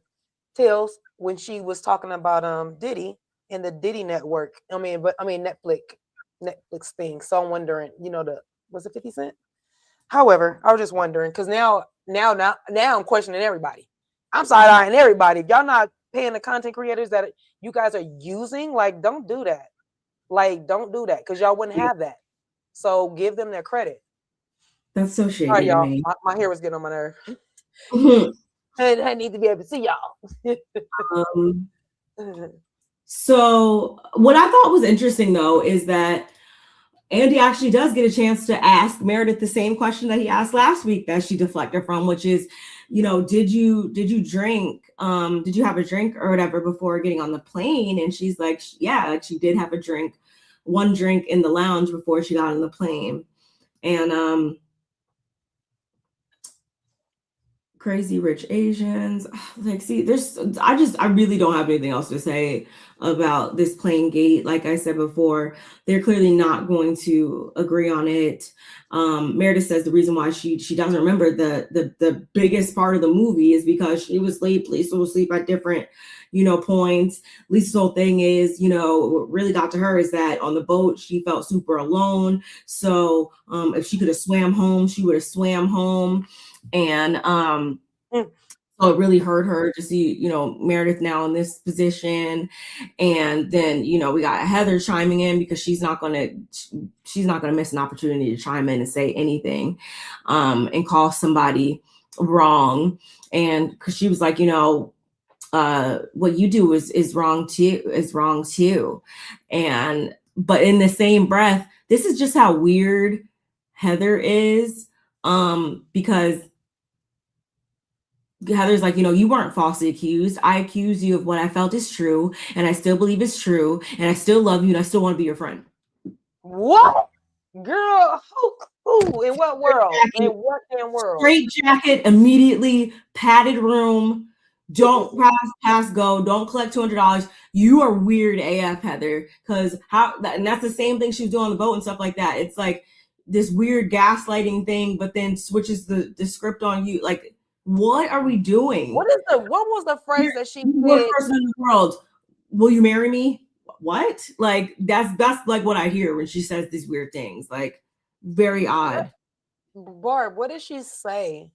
S2: Tills, when she was talking about Diddy and the Diddy network. Netflix thing. So I'm wondering, was it 50 Cent? However, I was just wondering, because now I'm questioning everybody. I'm side-eyeing everybody. If y'all not paying the content creators that you guys are using, like, don't do that. Like, don't do that, because y'all wouldn't have that. So give them their credit.
S1: That's so shady.
S2: All right, y'all. My hair was getting on my nerve. I need to be able to see y'all.
S1: So what I thought was interesting, though, is that Andy actually does get a chance to ask Meredith the same question that he asked last week that she deflected from, which is, did you drink? Did you have a drink or whatever before getting on the plane? And she's like, yeah, like she did have one drink in the lounge before she got on the plane. And Crazy Rich Asians, like, see, I really don't have anything else to say about this plane gate. Like I said before, they're clearly not going to agree on it. Meredith says the reason why she doesn't remember the biggest part of the movie is because she was late. Lisa was asleep at different points. Lisa's whole thing is, what really got to her is that on the boat she felt super alone. So if she could have swam home, she would have swam home. And so it really hurt her to see, Meredith now in this position. And then, we got Heather chiming in because she's not gonna miss an opportunity to chime in and say anything and call somebody wrong. And because she was like, what you do is wrong too. But in the same breath, this is just how weird Heather is. Because Heather's like, you weren't falsely accused. I accuse you of what I felt is true, and I still believe it's true, and I still love you, and I still want to be your friend.
S2: What? Girl, who? In what world? In what damn world?
S1: Straight jacket, immediately, padded room, don't pass go, don't collect $200. you are weird AF, Heather, because and that's the same thing she was doing on the boat and stuff like that. It's like this weird gaslighting thing, but then switches the script on you. Like, what are we doing?
S2: What was the phrase that she said?
S1: Worst person in the world. Will you marry me? What? Like, that's like what I hear when she says these weird things. Like, very odd.
S2: Barb, what did she say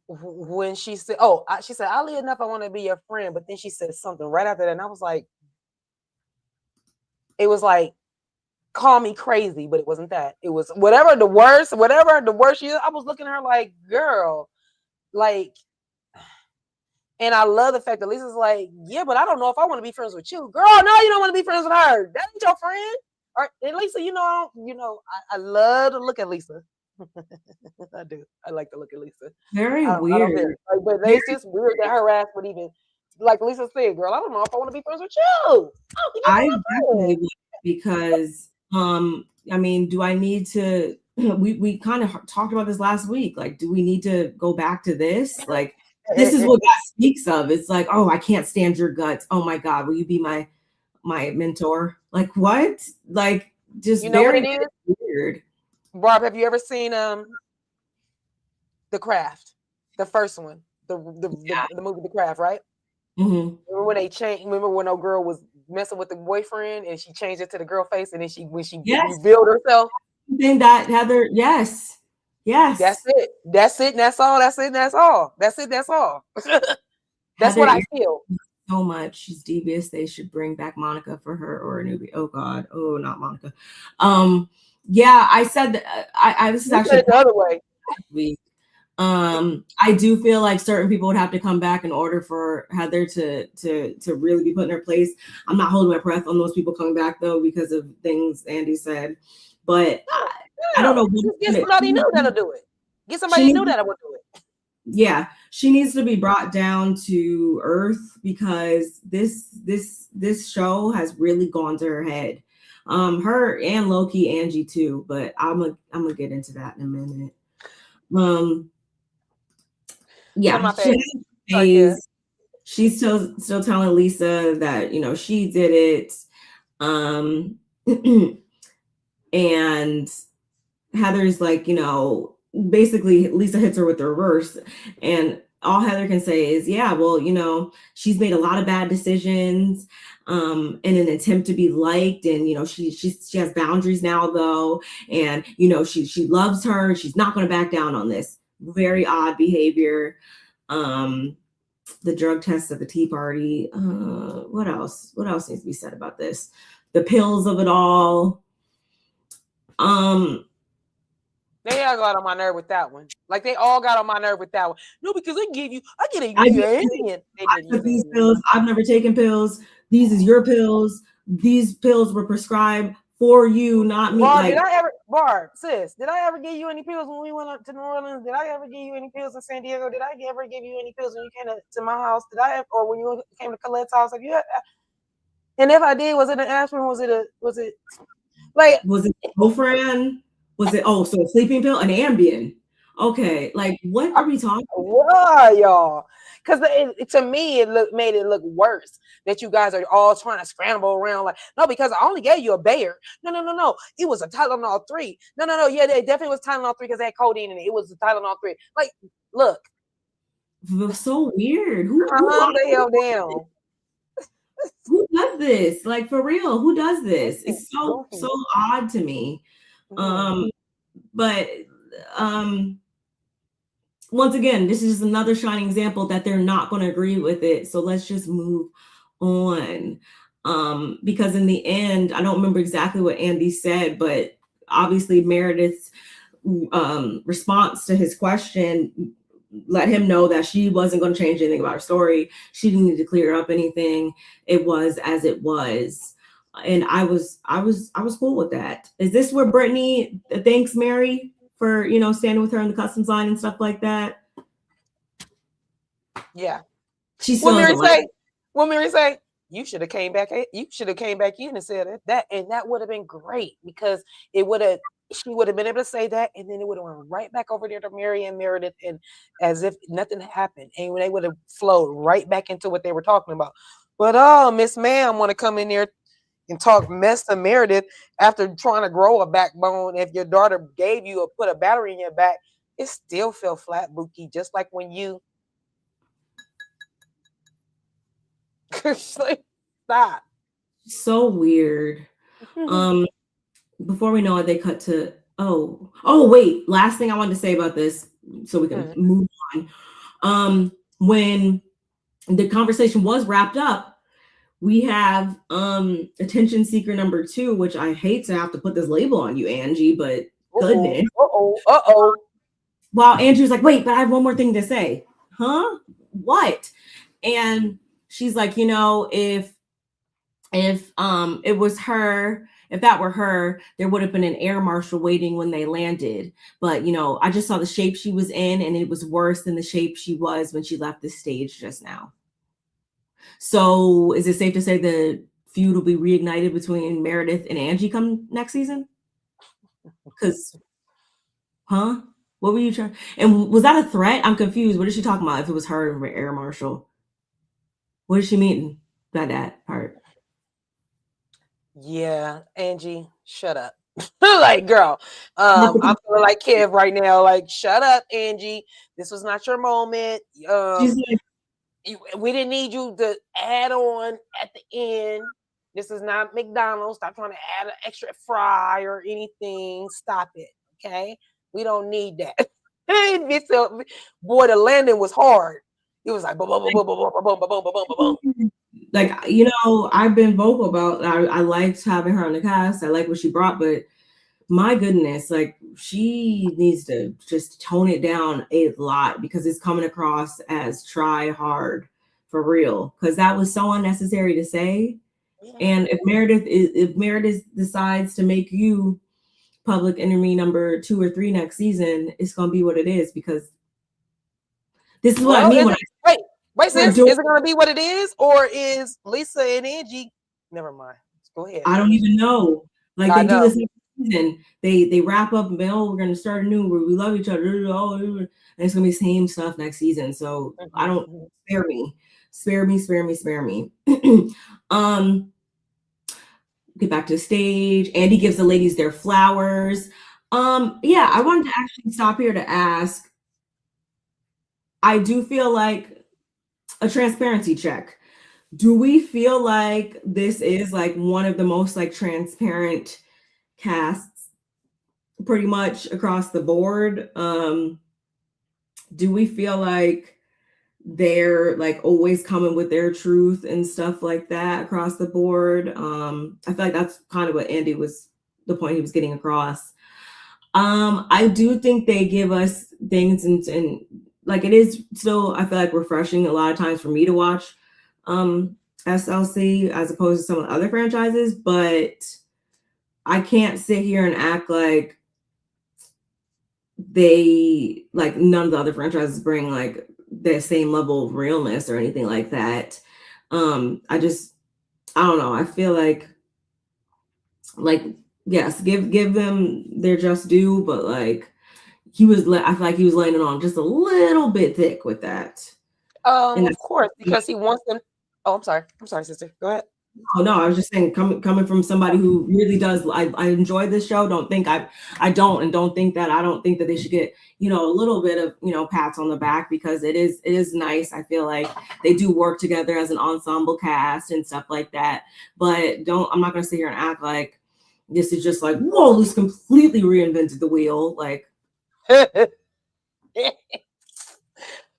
S2: when she said, she said, oddly enough, I want to be your friend, but then she said something right after that, and I was like, it was like, call me crazy, but it wasn't that. It was whatever the worst she is. I was looking at her like, girl, like, and I love the fact that Lisa's like, yeah, but I don't know if I want to be friends with you. Girl, no, you don't want to be friends with her. That ain't your friend. And Lisa, I love to look at Lisa. I do. I like to look at Lisa.
S1: Very weird.
S2: But it's just weird that her ass would even, like Lisa said, girl, I don't know if I want to be friends with you.
S1: I definitely would, because I mean, do I need to we kind of talked about this last week. Like, do we need to go back to this? Like, this is what God speaks of. It's like, oh, I can't stand your guts. Oh my God, will you be my mentor? Like, what? Like, just very
S2: what it is?
S1: Weird.
S2: Barb, have you ever seen The Craft, the first one, the movie The Craft, right?
S1: Mm-hmm.
S2: Remember when they changed? Remember when no girl was messing with the boyfriend and she changed it to the girl face, and then when she revealed herself.
S1: Then that Heather, yes.
S2: That's it. That's it. That's all. That's it. That's all. That's it. That's all. That's what I feel.
S1: So much. She's devious. They should bring back Monica for her, or a newbie. Oh God. Oh, not Monica. Yeah, I said that. This is actually
S2: the other way.
S1: Week. I do feel like certain people would have to come back in order for Heather to really be put in her place. I'm not holding my breath on those people coming back though, because of things Andy said. But I don't know.
S2: Get somebody new that'll do it. Get somebody new that will do it.
S1: Yeah, she needs to be brought down to earth, because this show has really gone to her head. Her and Loki, Angie too, but I'm gonna get into that in a minute. Yeah, she's still telling Lisa that she did it, and Heather's like, basically Lisa hits her with the reverse, and all Heather can say is, yeah, well, she's made a lot of bad decisions in an attempt to be liked, and she has boundaries now though, and she loves her. She's not going to back down on this. Very odd behavior. The drug test at the tea party. What else needs to be said about this? The pills of it all.
S2: They all got on my nerve with that one. Like, they all got on my nerve with that one. No, because I get I
S1: took these pills. I've never taken pills. These is your pills. These pills were prescribed for you, not me.
S2: Barb, did I ever give you any pills when we went up to New Orleans? Did I ever give you any pills in San Diego? Did I ever give you any pills when you came to my house? Or when you came to Colette's house? Have you? And if I did, was it an aspirin? Was it
S1: Mofran? Was it so a sleeping pill, an Ambien? Okay, like, what are we talking about?
S2: What, y'all? Because to me, it made it look worse that you guys are all trying to scramble around. Like, no, because I only gave you a Bayer. No. It was a Tylenol 3. No. Yeah, it definitely was Tylenol 3 because they had codeine in it. It was a Tylenol 3. Like, look.
S1: So weird. Who
S2: the hell down?
S1: Who does this? Like, for real, who does this? It's so odd to me. But once again, this is another shining example that they're not going to agree with it. So let's just move on. Because in the end, I don't remember exactly what Andy said, but obviously Meredith's response to his question let him know that she wasn't going to change anything about her story. She didn't need to clear up anything. It was as it was. And I was cool with that. Is this where Brittany thanks Mary for, standing with her in the customs line and stuff like that?
S2: Yeah.
S1: What
S2: Mary say? You should have came back. You should have came back in and said that, and that would have been great, because she would have been able to say that, and then it would have went right back over there to Mary and Meredith, and as if nothing happened, and they would have flowed right back into what they were talking about. But oh, Miss Ma'am want to come in there and talk mess to Meredith after trying to grow a backbone. If your daughter gave you or put a battery in your back, it still felt flat, Bookie. Just like when you stop.
S1: So weird. Before we know it, they cut to wait. Last thing I wanted to say about this, so we can move on. When the conversation was wrapped up, we have attention seeker number 2, which I hate to have to put this label on you, Angie, but goodness. While Andrew's like, wait, but I have one more thing to say. Huh? What? And she's like, if it was her, if that were her, there would have been an air marshal waiting when they landed. But, I just saw the shape she was in, and it was worse than the shape she was when she left the stage just now. So is it safe to say the feud will be reignited between Meredith and Angie come next season? Because, what were you trying? And was that a threat? I'm confused. What is she talking about? If it was her or air marshal, what does she mean by that part?
S2: Yeah, Angie, shut up. Like, girl, I'm feeling like Kev right now. Like, shut up, Angie. This was not your moment.
S1: She's like,
S2: we didn't need you to add on at the end. This is not McDonald's. Stop trying to add an extra fry or anything. Stop it, okay? We don't need that. Boy, the landing was hard. It was like boom, boom, boom, boom, boom, boom, boom, boom, boom, boom, boom.
S1: Like, I've been vocal about, I liked having her on the cast. I like what she brought, but my goodness, like, she needs to just tone it down a lot, because it's coming across as try hard for real, because that was so unnecessary to say. And if Meredith decides to make you public enemy number 2 or 3 next season, it's gonna be what it is, because this is what I mean.
S2: Wait, sis, is it gonna be what it is, or is Lisa and Angie? Never mind. Go ahead.
S1: I don't even know. Like, they do this season. They wrap up and we're gonna start anew where we love each other. And it's gonna be the same stuff next season. So I don't spare me. Get back to the stage. Andy gives the ladies their flowers. Yeah, I wanted to actually stop here to ask. I do feel like a transparency check. Do we feel like this is like one of the most like transparent casts pretty much across the board? Do we feel like they're like always coming with their truth and stuff like that across the board? I feel like that's kind of what Andy was, the point he was getting across. I do think they give us things and like, it is still, I feel like, refreshing a lot of times for me to watch SLC as opposed to some of the other franchises, but I can't sit here and act like they, like, none of the other franchises bring like the same level of realness or anything like that. I don't know. I feel like yes, give them their just due, but like, I feel like he was laying it on just a little bit thick with that.
S2: Of course, because he wants them. Oh, I'm sorry, sister. Go ahead.
S1: Oh no, I was just saying, coming from somebody who really does. I enjoy this show. Don't think I don't think that they should get a little bit of pats on the back, because it is nice. I feel like they do work together as an ensemble cast and stuff like that. But I'm not gonna sit here and act like this is just like, whoa, this completely reinvented the wheel. Like,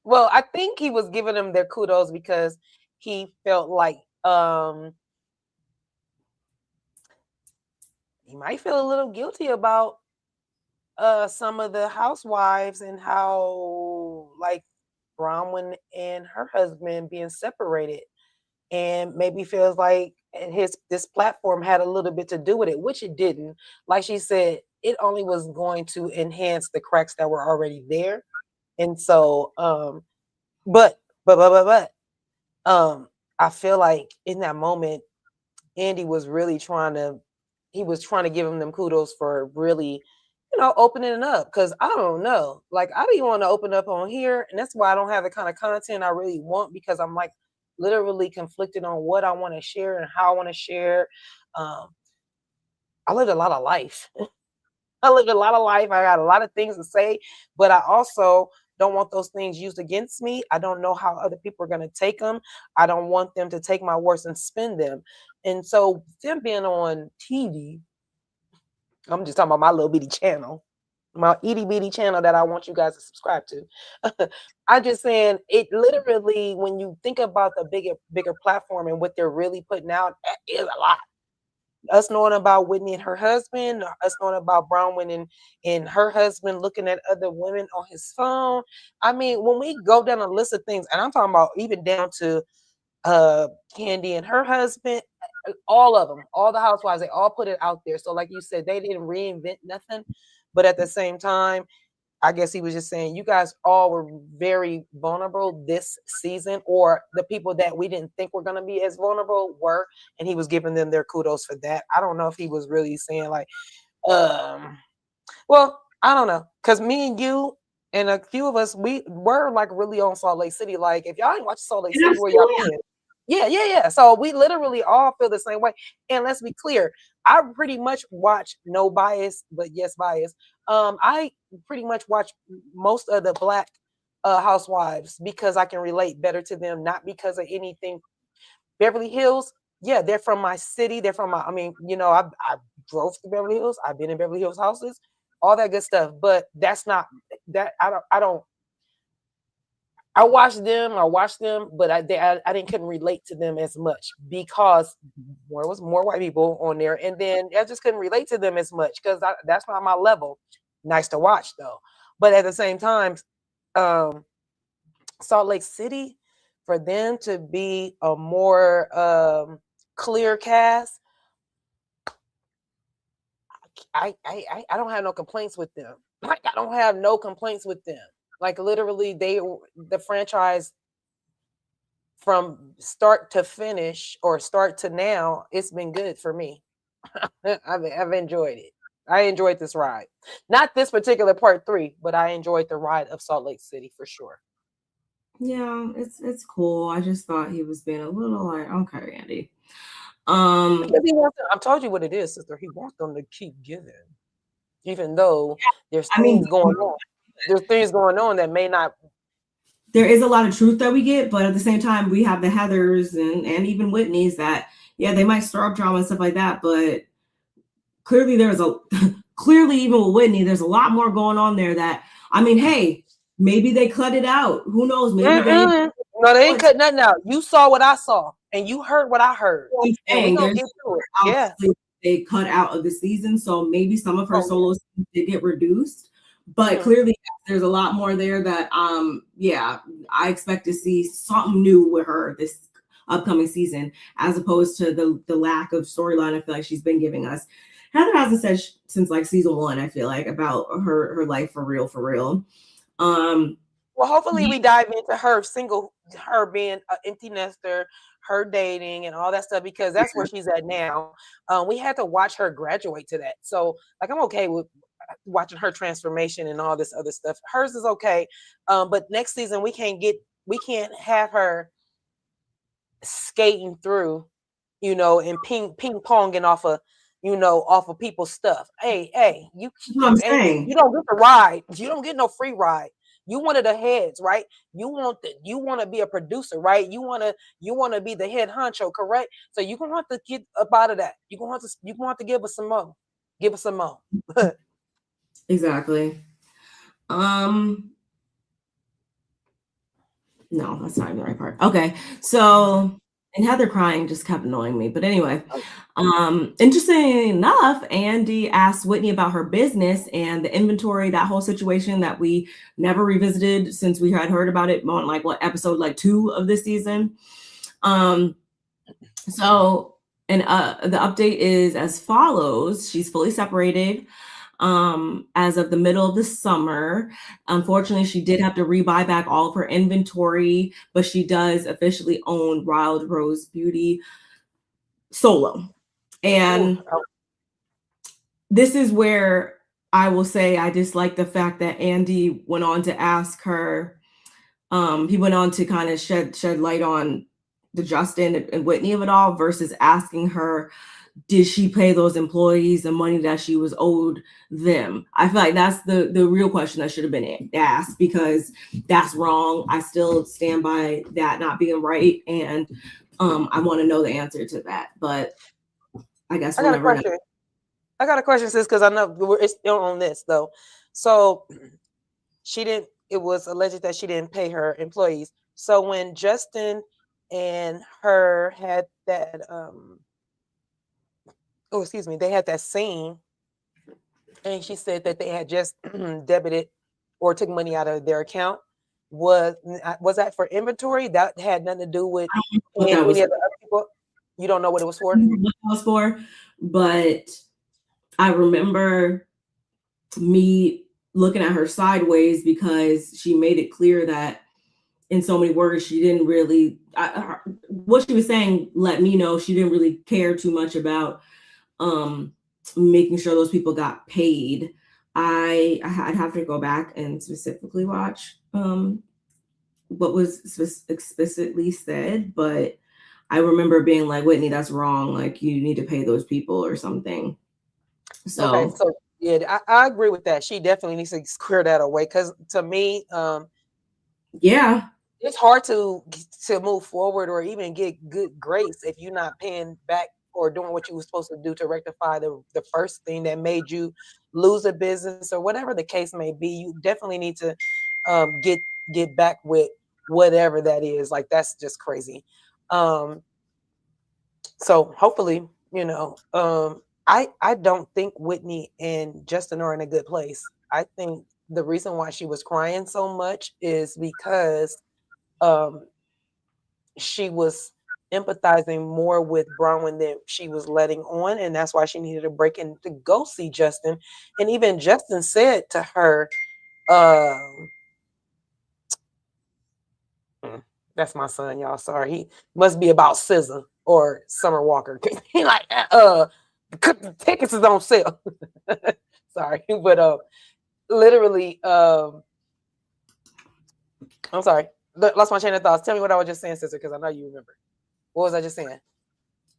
S2: well, I think he was giving them their kudos because he felt like he might feel a little guilty about some of the housewives and how, like, Bronwyn and her husband being separated, and maybe feels like this platform had a little bit to do with it, which it didn't. Like she said, it only was going to enhance the cracks that were already there. And so but I feel like in that moment Andy was really trying to give him them kudos for really opening it up, because I don't know, like, I didn't want to open up on here, and that's why I don't have the kind of content I really want, because I'm like, literally conflicted on what I want to share and how I want to share. I lived a lot of life. I lived a lot of life. I got a lot of things to say, but I also don't want those things used against me. I don't know how other people are going to take them. I don't want them to take my words and spin them. And so them being on TV, I'm just talking about my little bitty channel, my itty bitty channel that I want you guys to subscribe to. I'm just saying it literally, when you think about the bigger platform and what they're really putting out, is a lot. Us knowing about Whitney and her husband, us knowing about Bronwyn and her husband looking at other women on his phone. I mean, when we go down a list of things, and I'm talking about even down to Candy and her husband, all of them, all the housewives, they all put it out there. So like you said, they didn't reinvent nothing, but at the same time, I guess he was just saying you guys all were very vulnerable this season, or the people that we didn't think were going to be as vulnerable were, and he was giving them their kudos for that. I don't know if he was really saying like, well, I don't know, because me and you and a few of us, we were like really on Salt Lake City. Like if y'all ain't watch Salt Lake City, where y'all been? Yeah. So we literally all feel the same way. And let's be clear, I pretty much watch no bias, but yes bias. I pretty much watch most of the Black housewives because I can relate better to them, not because of anything. Beverly Hills, yeah, they're from my city. They're from my, I mean, you know, I drove to Beverly Hills. I've been in Beverly Hills houses, all that good stuff. But that's not that I watched them, but I couldn't relate to them as much because there was more white people on there, and then I just couldn't relate to them as much because that's not my level. Nice to watch though, but at the same time, Salt Lake City, for them to be a more clear cast, I don't have no complaints with them. Like I don't have no complaints with them. Like literally, the franchise from start to finish or start to now, it's been good for me. I've enjoyed it. I enjoyed this ride. Not this particular part 3, but I enjoyed the ride of Salt Lake City for sure.
S1: Yeah, it's cool. I just thought he was being a little like, okay, Andy.
S2: Because he wants I've told you what it is, sister. He wants them to keep giving, even though there's things going on. There's things going on that may not.
S1: There is a lot of truth that we get, but at the same time, we have the Heathers and even Whitney's that, yeah, they might stir up drama and stuff like that, but clearly clearly even with Whitney, there's a lot more going on there that, I mean, hey, maybe they cut it out. Who knows? Maybe
S2: they ain't cut nothing out. You saw what I saw, and you heard what I heard. And we gonna get through it. Yeah,
S1: they cut out of the season, so maybe some of her solo scenes did get reduced, but clearly there's a lot more there that yeah, I expect to see something new with her this upcoming season, as opposed to the lack of storyline I feel like she's been giving us. Heather hasn't said since like season 1, I feel like, about her life for real.
S2: Well, hopefully we dive into her being an empty nester, her dating and all that stuff, because that's where she's at now. We had to watch her graduate to that. So like, I'm okay with watching her transformation and all this other stuff. Hers is okay. But next season we can't have her skating through, and ping ponging off of people's stuff. Hey, you don't get the ride. You don't get no free ride. You one of the heads, right? You want to be a producer, right? You want to be the head honcho, correct? So you're gonna have to get up out of that. You're gonna have to give us some more. Give us some more.
S1: Exactly. No, that's not even the right part. Okay. So, and Heather crying just kept annoying me. But anyway, interesting enough, Andy asked Whitney about her business and the inventory, that whole situation that we never revisited since we had heard about it on episode 2 of this season. So, and the update is as follows. She's fully separated as of the middle of the summer. Unfortunately, she did have to rebuy back all of her inventory, but she does officially own Wild Rose Beauty solo. And this is where I will say I dislike the fact that Andy went on to ask her, he went on to kind of shed light on the Justin and Whitney of it all versus asking her, did she pay those employees the money that she was owed them? I feel like that's the real question that should have been asked, because that's wrong. I still stand by that not being right, and I want to know the answer to that. But I guess we'll never know.
S2: I got a question, sis, because I know it's still on this though. So she didn't. It was alleged that she didn't pay her employees. So when Justin and her had that, they had that scene, and she said that they had just debited or took money out of their account. Was that for inventory? That had nothing to do with any of the other people. You don't know what it was for?
S1: What it was for, but I remember me looking at her sideways because she made it clear that in so many words, she didn't really, what she was saying let me know she didn't really care too much about making sure those people got paid. I'd have to go back and specifically watch what was explicitly said, but I remember being like, Whitney, that's wrong. Like, you need to pay those people or something. So,
S2: okay, so yeah, I agree with that. She definitely needs to clear that away, because to me,
S1: yeah,
S2: it's hard to move forward or even get good grace if you're not paying back or doing what you were supposed to do to rectify the first thing that made you lose a business or whatever the case may be. You definitely need to get back with whatever that is. Like, that's just crazy. So hopefully, I don't think Whitney and Justin are in a good place. I think the reason why she was crying so much is because she was empathizing more with Bronwyn than she was letting on, and that's why she needed a break and to go see Justin. And even Justin said to her, that's my son, y'all. Sorry, he must be about SZA or Summer Walker. He like, tickets is on sale. Sorry, but literally, I'm sorry, lost my chain of thoughts. Tell me what I was just saying, sister, because I know you remember. What was I just saying?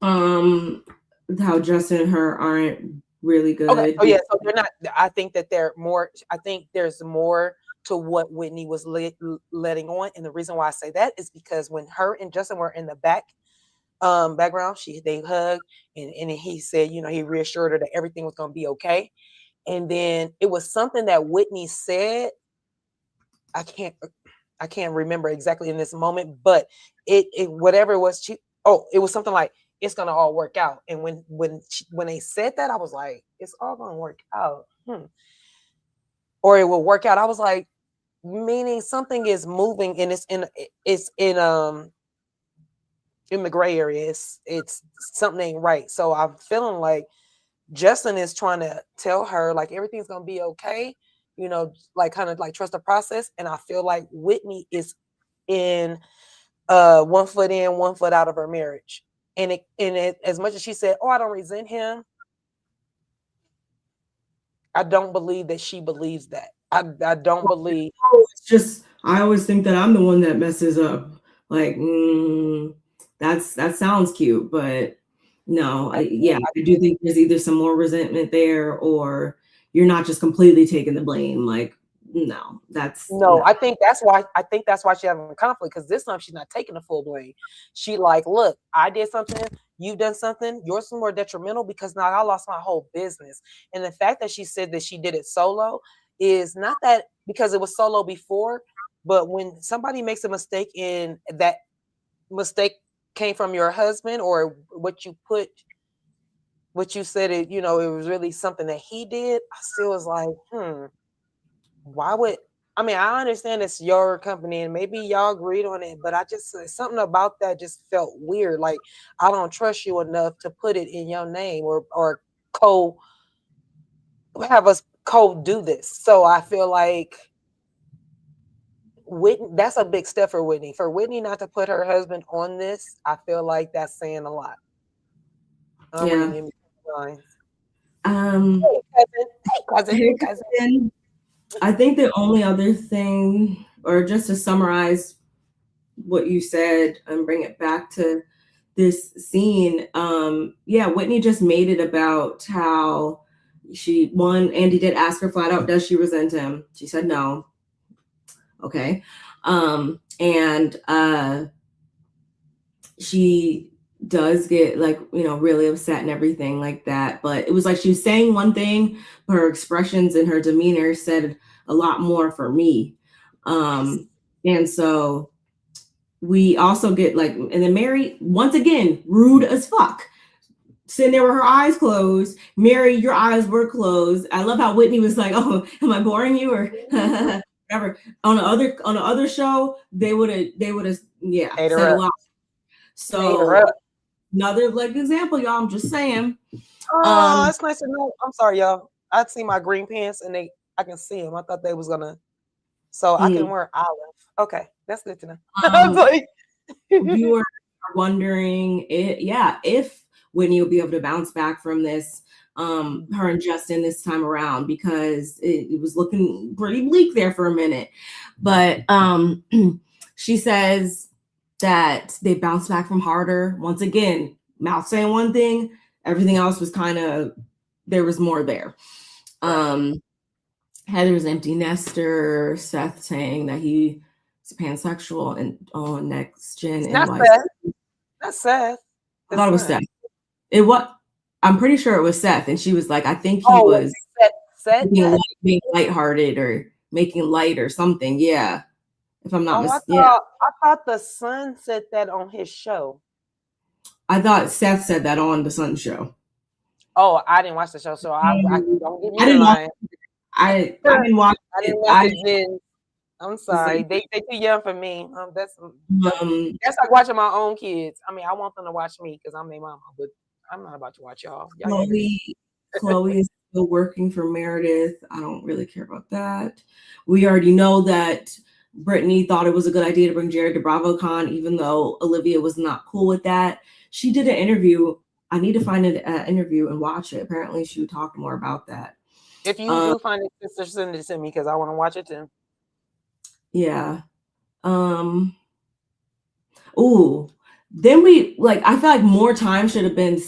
S1: How Justin and her aren't really good.
S2: Okay. Oh yeah, so they're not. I think that they're more. I think there's more to what Whitney was letting on, and the reason why I say that is because when her and Justin were in the background, they hugged, and he said, he reassured her that everything was going to be okay, and then it was something that Whitney said. I can't remember exactly in this moment, but it whatever it was. It was something like, it's gonna all work out. And when they said that, I was like, it's all gonna work out, or it will work out. I was like, meaning something is moving, and it's in the gray area. It's something ain't right. So I'm feeling like Justin is trying to tell her like everything's gonna be okay, like kind of like trust the process. And I feel like Whitney is in 1 foot in, 1 foot out of her marriage. And it, as much as she said, I don't resent him, I don't believe that she believes that. I don't believe.
S1: It's just, I always think that I'm the one that messes up. Like, that sounds cute, but no, I do think there's either some more resentment there, or you're not just completely taking the blame. Like, no, no.
S2: I think that's why she's having a conflict, because this time she's not taking the full blame. She like, look, I did something, you've done something, yours is more detrimental because now I lost my whole business. And the fact that she said that she did it solo is not that because it was solo before, but when somebody makes a mistake and that mistake came from your husband, or what you said, it was really something that he did, I still was like, why would, I understand it's your company and maybe y'all agreed on it, but I just, something about that just felt weird. Like, I don't trust you enough to put it in your name or have us do this. So I feel like Whitney, that's a big step for Whitney. For Whitney not to put her husband on this, I feel like that's saying a lot. I'm reading lines. Hey, cousin.
S1: I think the only other thing, or just to summarize what you said and bring it back to this scene. Whitney just made it about how Andy did ask her flat out, does she resent him? She said no. Okay. And she does get like, really upset and everything like that. But it was like she was saying one thing, but her expressions and her demeanor said a lot more for me. And so we also get like, and then Mary, once again, rude as fuck. Sitting there with her eyes closed. Mary, your eyes were closed. I love how Whitney was like, "Oh, am I boring you?" or whatever. On the other show, they would have said a lot. So another like example, y'all. I'm just saying.
S2: Oh, it's nice to know. I'm sorry, y'all. I see my green pants and I can see them. I thought they was gonna, so I can wear olive. Okay, that's good to know. I was like,
S1: you were wondering, if Whitney will be able to bounce back from this, her and Justin this time around, because it was looking pretty bleak there for a minute. But she says that they bounced back from harder. Once again, mouth saying one thing, everything else was kind of, there was more there. Heather's empty nester, Seth saying that he's pansexual, and next gen.
S2: That's Seth. That's Seth.
S1: I thought it was Seth. I'm pretty sure it was Seth, and she was like, I think he was being lighthearted or making light or something. Yeah, if I'm not mistaken.
S2: I thought the Sun said that on his show.
S1: I thought Seth said that on the Sun show.
S2: Oh, I didn't watch the show, so I don't give me
S1: the line. I didn't watch it.
S2: I'm sorry. They too young for me. That's like watching my own kids. I mean, I want them to watch me because I'm their mama, but I'm not about to watch y'all.
S1: Chloe is still working for Meredith. I don't really care about that. We already know that Brittany thought it was a good idea to bring Jared to BravoCon, even though Olivia was not cool with that. She did an interview. I need to find an interview and watch it. Apparently, she talked more about that.
S2: If you do find it, sister, send it to me because I want to watch it too.
S1: Yeah. Then I feel like more time should have been.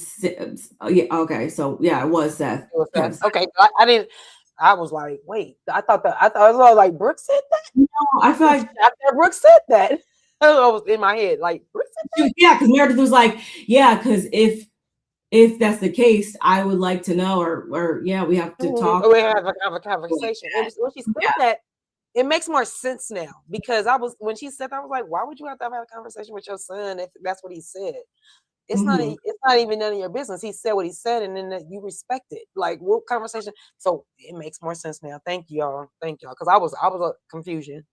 S1: Okay. So yeah, it was Seth.
S2: Okay. I was like, wait. I thought it was like Brooke said that.
S1: No, I feel like
S2: after Brooke said that, I was in my head like Brooke said that.
S1: Yeah, because Meredith was like, yeah, because if that's the case, I would like to know, or we have to talk.
S2: We have a conversation. When she said that, it makes more sense now, because when she said that, I was like, why would you have to have a conversation with your son if that's what he said? It's not even none of your business. He said what he said, and then you respect it. Like, what conversation? So it makes more sense now. Thank y'all, because I was a confusion.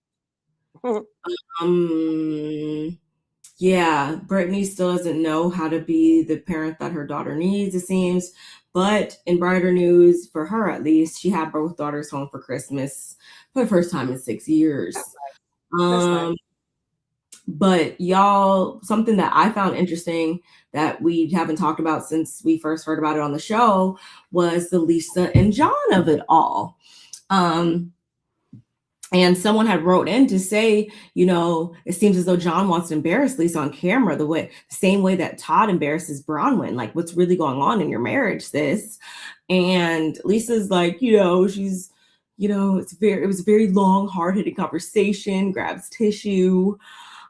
S1: Yeah, Brittany still doesn't know how to be the parent that her daughter needs, it seems. But in brighter news, for her at least, she had both daughters home for Christmas for the first time in 6 years.
S2: That's right.
S1: But y'all, something that I found interesting that we haven't talked about since we first heard about it on the show was the Lisa and John of it all. And someone had wrote in to say, it seems as though John wants to embarrass Lisa on camera the same way that Todd embarrasses Bronwyn. Like, what's really going on in your marriage, sis? And Lisa's like, she's, it was a very long, hard-hitting conversation, grabs tissue.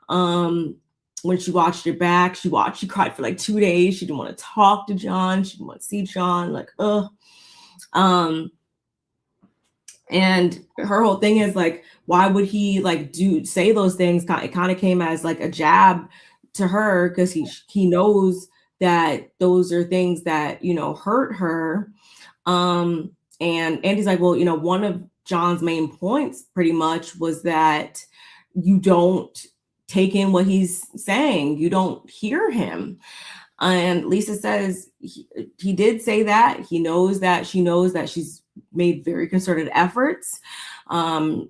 S1: When she watched it back, she cried for like 2 days. She didn't want to talk to John. She didn't want to see John. Like, and her whole thing is like, why would he say those things? It kind of came as like a jab to her, because he knows that those are things that hurt her. And Andy's like, well, one of John's main points pretty much was that you don't take in what he's saying. You don't hear him. And Lisa says he did say that. She knows that she's made very concerted efforts.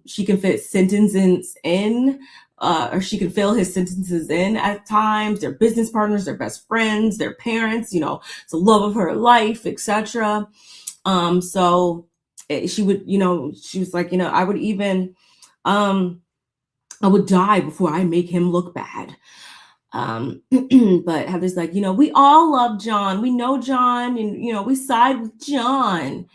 S1: She can fit sentences in, or she can fill his sentences in at times. They're business partners, they're best friends, they're parents, it's the love of her life, etc. So she would, she was like, I would even, I would die before I make him look bad. But Heather's like, we all love John. We know John, and we side with John.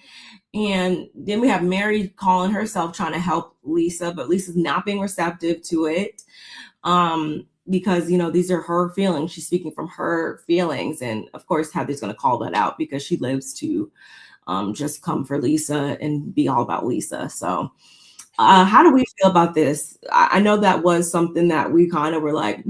S1: And then we have Mary calling herself trying to help Lisa, but Lisa's not being receptive to it. Because these are her feelings. She's speaking from her feelings, and of course Heather's going to call that out because she lives to just come for Lisa and be all about Lisa. So how do we feel about this? I know that was something that we kind of were like,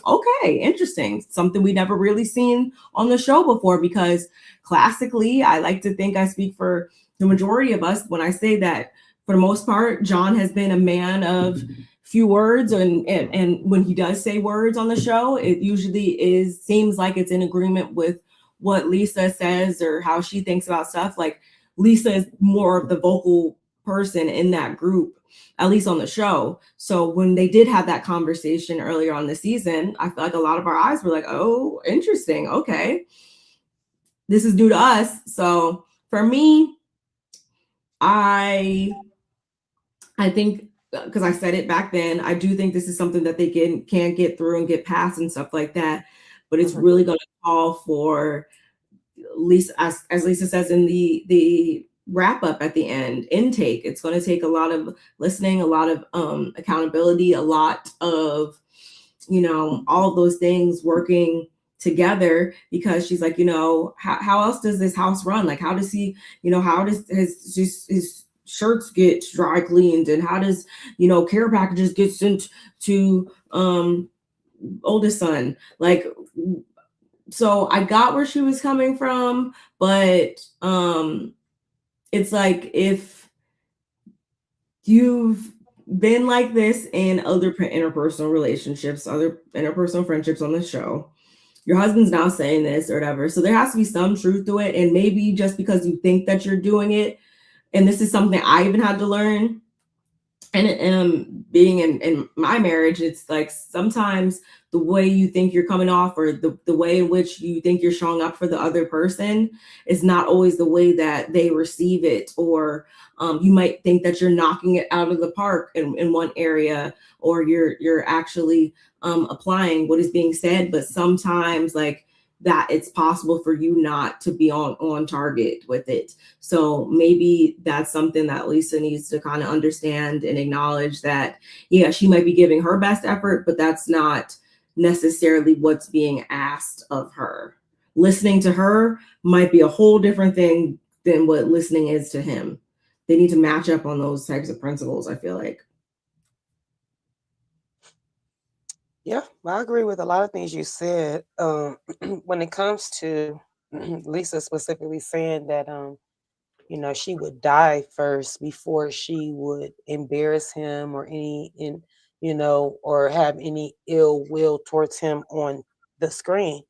S1: okay, interesting. Something we never really seen on the show before, because classically, I like to think I speak for the majority of us when I say that for the most part, John has been a man of few words, and when he does say words on the show, it usually seems like it's in agreement with what Lisa says or how she thinks about stuff. Like Lisa is more of the vocal person in that group, at least on the show. So when they did have that conversation earlier on the season, I feel like a lot of our eyes were like, oh, interesting. Okay. This is new to us. So for me, I think, because I said it back then, I do think this is something that they can get through and get past and stuff like that. But it's really going to call for Lisa, as Lisa says in the wrap up at the end, intake. It's going to take a lot of listening, a lot of accountability, a lot of all of those things working together, because she's like, how else does this house run? Like, how does he, how does his shirts get dry cleaned, and how does care packages get sent to oldest son? Like, so I got where she was coming from, but it's like, if you've been like this in other interpersonal relationships, other interpersonal friendships on the show, your husband's now saying this or whatever, so there has to be some truth to it. And maybe just because you think that you're doing it, and this is something I even had to learn, and being in my marriage, it's like sometimes the way you think you're coming off, or the way in which you think you're showing up for the other person, is not always the way that they receive it. Or you might think that you're knocking it out of the park in one area, or you're actually applying what is being said, but sometimes like that it's possible for you not to be on target with it. So maybe that's something that Lisa needs to kind of understand and acknowledge, that, yeah, she might be giving her best effort, but that's not necessarily what's being asked of her. Listening to her might be a whole different thing than what listening is to him. They need to match up on those types of principles, I feel like.
S2: Yeah, I agree with a lot of things you said. When it comes to Lisa specifically saying that, she would die first before she would embarrass him or or have any ill will towards him on the screen.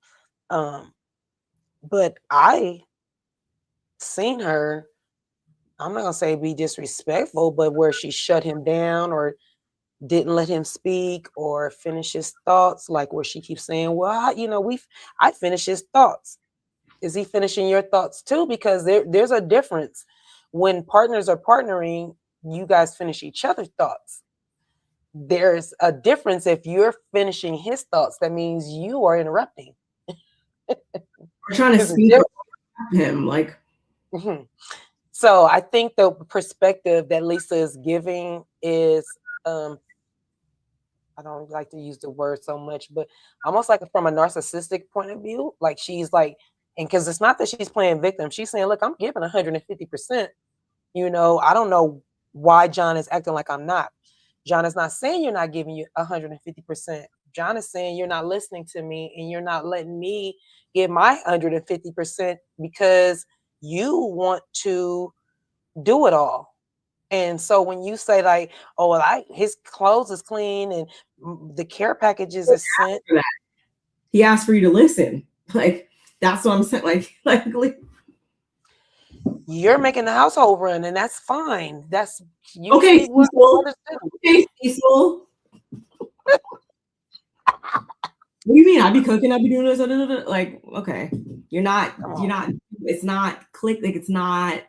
S2: But I seen her, I'm not gonna say be disrespectful, but where she shut him down or didn't let him speak or finish his thoughts, like where she keeps saying, well, I finish his thoughts. Is he finishing your thoughts too? Because there's a difference. When partners are partnering, you guys finish each other's thoughts. There's a difference if you're finishing his thoughts. That means you are interrupting.
S1: We're trying to speak to him, like.
S2: Mm-hmm. So I think the perspective that Lisa is giving is, I don't like to use the word so much, but almost like from a narcissistic point of view. Like she's like, and because it's not that she's playing victim, she's saying, look, I'm giving 150%. I don't know why John is acting like I'm not. John is not saying you're not giving you 150%. John is saying you're not listening to me and you're not letting me give my 150% because you want to do it all. And so when you say like, oh, well, his clothes is clean and the care packages is sent.
S1: He asked for you to listen. Like, that's what I'm saying. Like
S2: you're making the household run, and that's fine. That's
S1: okay,
S2: usually what others do.
S1: Okay, Cecil. What do you mean? I'd be cooking, I'd be doing this, like, okay. You're not, it's not click, like it's not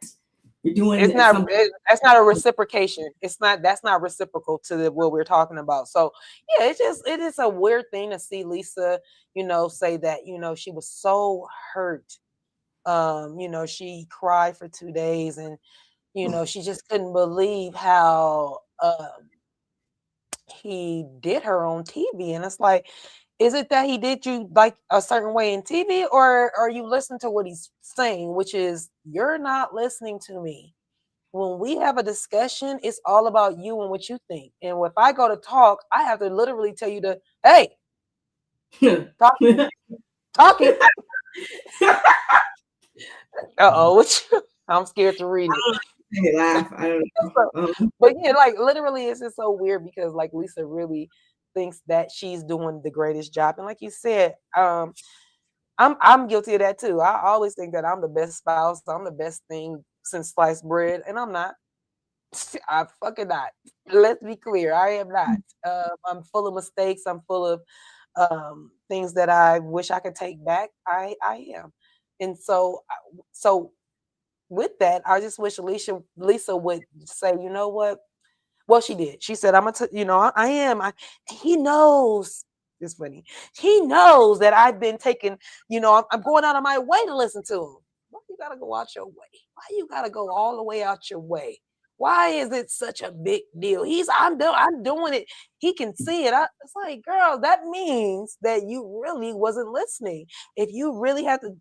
S1: You're doing
S2: it's not
S1: something.
S2: That's not a reciprocation. That's not reciprocal to what we're talking about. So yeah, it is a weird thing to see Lisa, say that, she was so hurt. She cried for 2 days, and she just couldn't believe how he did her on TV. And it's like, is it that he did you like a certain way in TV, or are you listening to what he's saying, which is, you're not listening to me. When we have a discussion, it's all about you and what you think. And if I go to talk, I have to literally tell you to, hey, talking. I'm scared to read it.
S1: They laugh. I don't know.
S2: But yeah, like literally, it's just so weird because like Lisa really thinks that she's doing the greatest job. And like you said, I'm guilty of that too. I always think that I'm the best spouse. I'm the best thing since sliced bread, and I'm not. I'm fucking not. Let's be clear. I am not. I'm full of mistakes. I'm full of things that I wish I could take back. I am. And so with that, I just wish Lisa would say, you know what? Well, she did. She said, I am. He knows. It's funny. He knows that I've been taking, I'm going out of my way to listen to him. Why you gotta go out your way? Why you gotta go all the way out your way? Why is it such a big deal? I'm doing it. He can see it. It's like, girl, that means that you really wasn't listening. If you really have to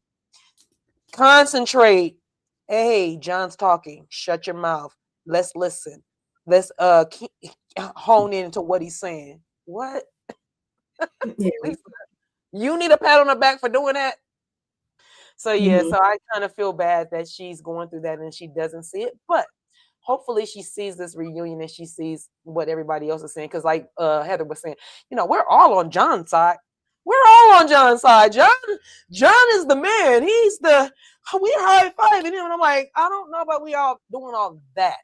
S2: concentrate, hey, John's talking. Shut your mouth. Let's listen. Let's hone into what he's saying. What? Yeah. You need a pat on the back for doing that. So yeah, so I kind of feel bad that she's going through that and she doesn't see it, but hopefully she sees this reunion and she sees what everybody else is saying. Because like Heather was saying, we're all on John's side. We're all on John's side. John is the man. We're high-fiving him. And I'm like, I don't know about we all doing all that.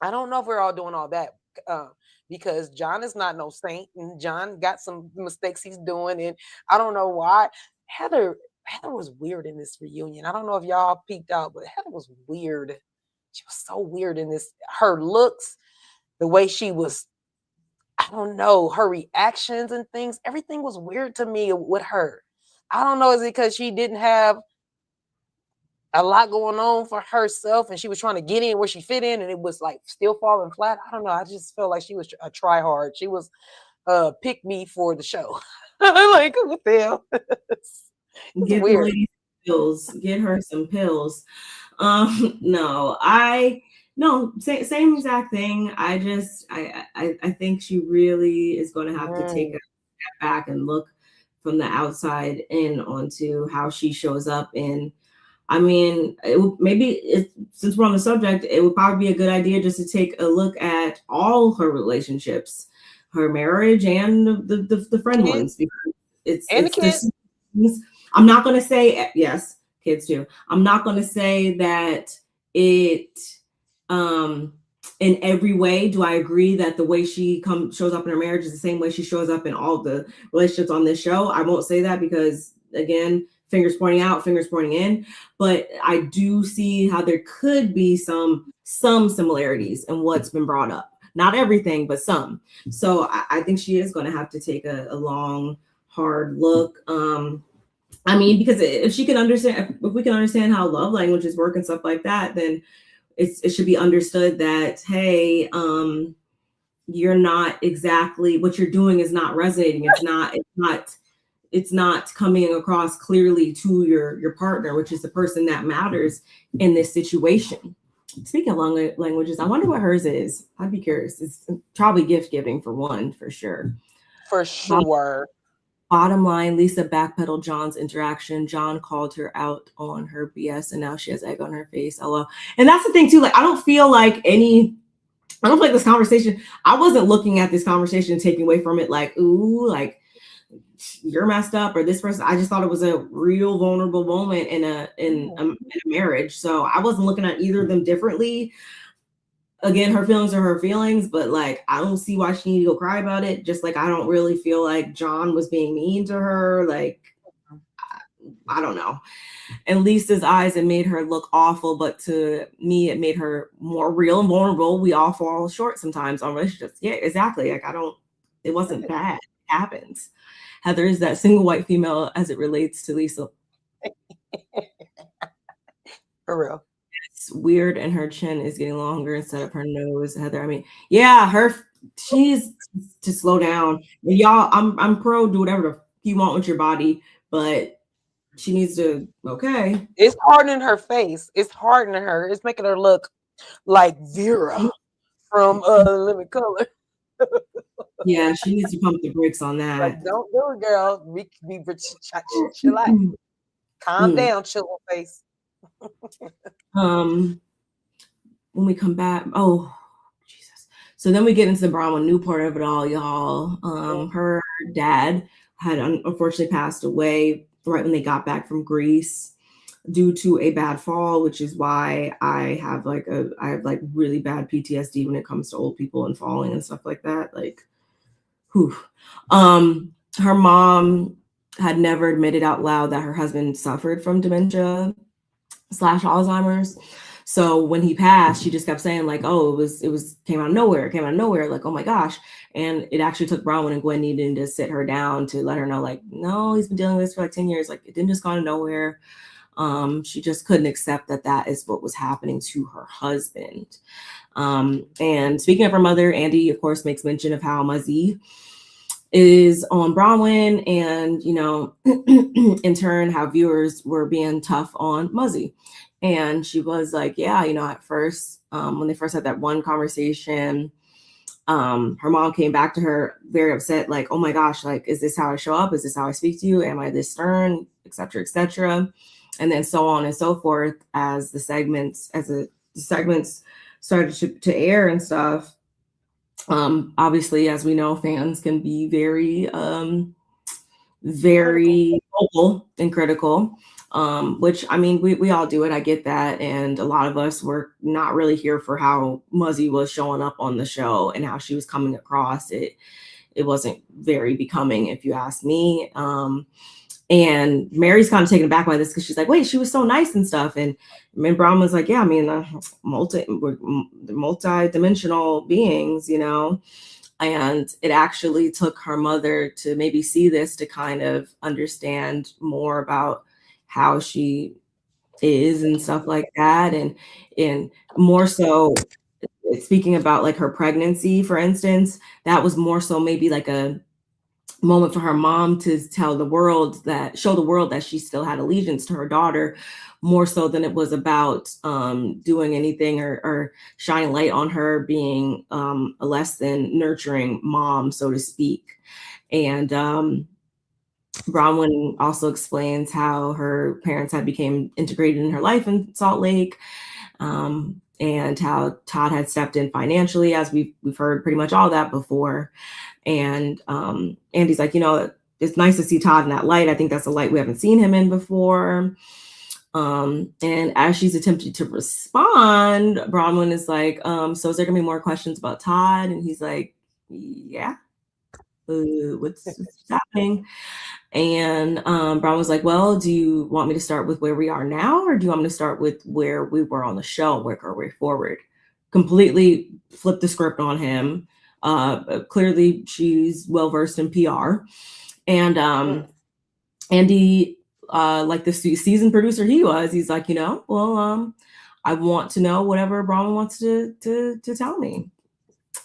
S2: I don't know if we're all doing all that because John is not no saint, and John got some mistakes he's doing, and I don't know why. Heather was weird in this reunion. I don't know if y'all peeked out, but Heather was weird. She was so weird in this. Her looks, the way she was, I don't know, her reactions and things, everything was weird to me with her. I don't know, is it because she didn't have a lot going on for herself and she was trying to get in where she fit in and it was like still falling flat? I don't know. I just felt like she was a try hard. She was pick me for the show. I'm like, what the hell?
S1: Get weird. The lady pills. Get her some pills. No, same exact thing. I think she really is going to have to take a step back and look from the outside in onto how she shows up. And I mean, since we're on the subject, it would probably be a good idea just to take a look at all her relationships, her marriage and the friend ones, because it's kids. I'm not going to say yes, kids too. I'm not going to say that it in every way do I agree that the way she shows up in her marriage is the same way she shows up in all the relationships on this show. I won't say that because, again, fingers pointing out, fingers pointing in. But I do see how there could be some similarities in what's been brought up. Not everything, but some. So I think she is going to have to take a long, hard look. I mean, because if we can understand how love languages work and stuff like that, then it should be understood that, hey, you're not exactly, what you're doing is not resonating. It's not coming across clearly to your partner, which is the person that matters in this situation. Speaking of languages, I wonder what hers is. I'd be curious. It's probably gift giving for one, for sure.
S2: For sure.
S1: Bottom line, Lisa backpedaled John's interaction. John called her out on her BS, and now she has egg on her face. LOL. And that's the thing too. Like, I don't feel like this conversation. I wasn't looking at this conversation taking away from it like, ooh, like you're messed up or this person. I just thought it was a real vulnerable moment in a marriage. So I wasn't looking at either of them differently. Again, her feelings are her feelings, but like, I don't see why she needed to go cry about it. Just like, I don't really feel like John was being mean to her. Like, I don't know. In Lisa's eyes, it made her look awful, but to me, it made her more real and vulnerable. We all fall short sometimes on relationships. Yeah, exactly. Like it wasn't bad. It happens. Heather is that single white female as it relates to Lisa.
S2: For real.
S1: It's weird, and her chin is getting longer instead of her nose. Heather, I mean, yeah, she's to slow down. Y'all, I'm pro do whatever you want with your body, but she needs to. Okay,
S2: it's hardening her face. It's hardening her. It's making her look like Vera from Living Color.
S1: Yeah, she needs to pump the brakes on that.
S2: Like, don't do it, girl. Chill out. Calm down, chill face.
S1: When we come back, oh Jesus! So then we get into the Bronwyn new part of it all, y'all. Her dad had unfortunately passed away right when they got back from Greece due to a bad fall, which is why I have really bad PTSD when it comes to old people and falling and stuff like that. Like, whew. Her mom had never admitted out loud that her husband suffered from dementia / Alzheimer's. So when he passed, she just kept saying like, oh, it came out of nowhere, like, oh my gosh. And it actually took Bronwyn and Gwen needing to sit her down to let her know, like, no, he's been dealing with this for like 10 years. Like, it didn't just go out of nowhere. She just couldn't accept that is what was happening to her husband. And speaking of her mother, Andy, of course, makes mention of how Muzzy is on Bronwyn, and in turn how viewers were being tough on Muzzy. And she was like, yeah, at first when they first had that one conversation, her mom came back to her very upset, like, oh my gosh, like, is this how I show up? Is this how I speak to you? Am I this stern, etc., etc.? And then so on and so forth as the segments started to air and stuff. Obviously, as we know, fans can be very, very vocal and critical, which, I mean, we all do it. I get that. And a lot of us were not really here for how Muzzy was showing up on the show and how she was coming across. It wasn't very becoming, if you ask me. And Mary's kind of taken aback by this because she's like, wait, she was so nice and stuff. And Brown was like, yeah, I mean, we're multi-dimensional beings, and it actually took her mother to maybe see this to kind of understand more about how she is and stuff like that. And more so, speaking about like her pregnancy, for instance, that was more so maybe like a moment for her mom to show the world that she still had allegiance to her daughter, more so than it was about doing anything or shining light on her being a less than nurturing mom, so to speak. And Bronwyn also explains how her parents had become integrated in her life in Salt Lake, and how Todd had stepped in financially, as we've heard pretty much all that before. And Andy's like, it's nice to see Todd in that light. I think that's a light we haven't seen him in before. And as she's attempting to respond, Bronwyn is like, so is there gonna be more questions about Todd? And he's like, yeah. What's happening? And Bronwyn was like, well, do you want me to start with where we are now, or do you want me to start with where we were on the show, work our way forward? Completely flipped the script on him. Clearly she's well versed in PR, and Andy, like the seasoned producer he was, he's like, well, I want to know whatever Bronwyn wants to tell me.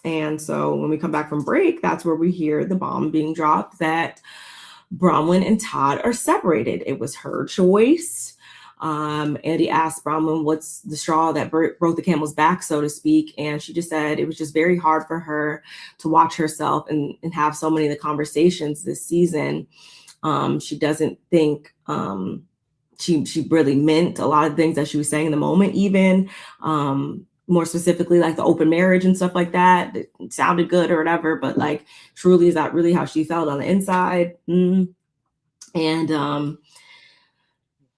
S1: And so when we come back from break, that's where we hear the bomb being dropped that Bronwyn and Todd are separated. It was her choice. Andy asked Bronwyn what's the straw that broke the camel's back, so to speak. And she just said it was just very hard for her to watch herself and have so many of the conversations this season. She doesn't think she really meant a lot of things that she was saying in the moment, even more specifically like the open marriage and stuff like that. It sounded good or whatever, but like truly, is that really how she felt on the inside? And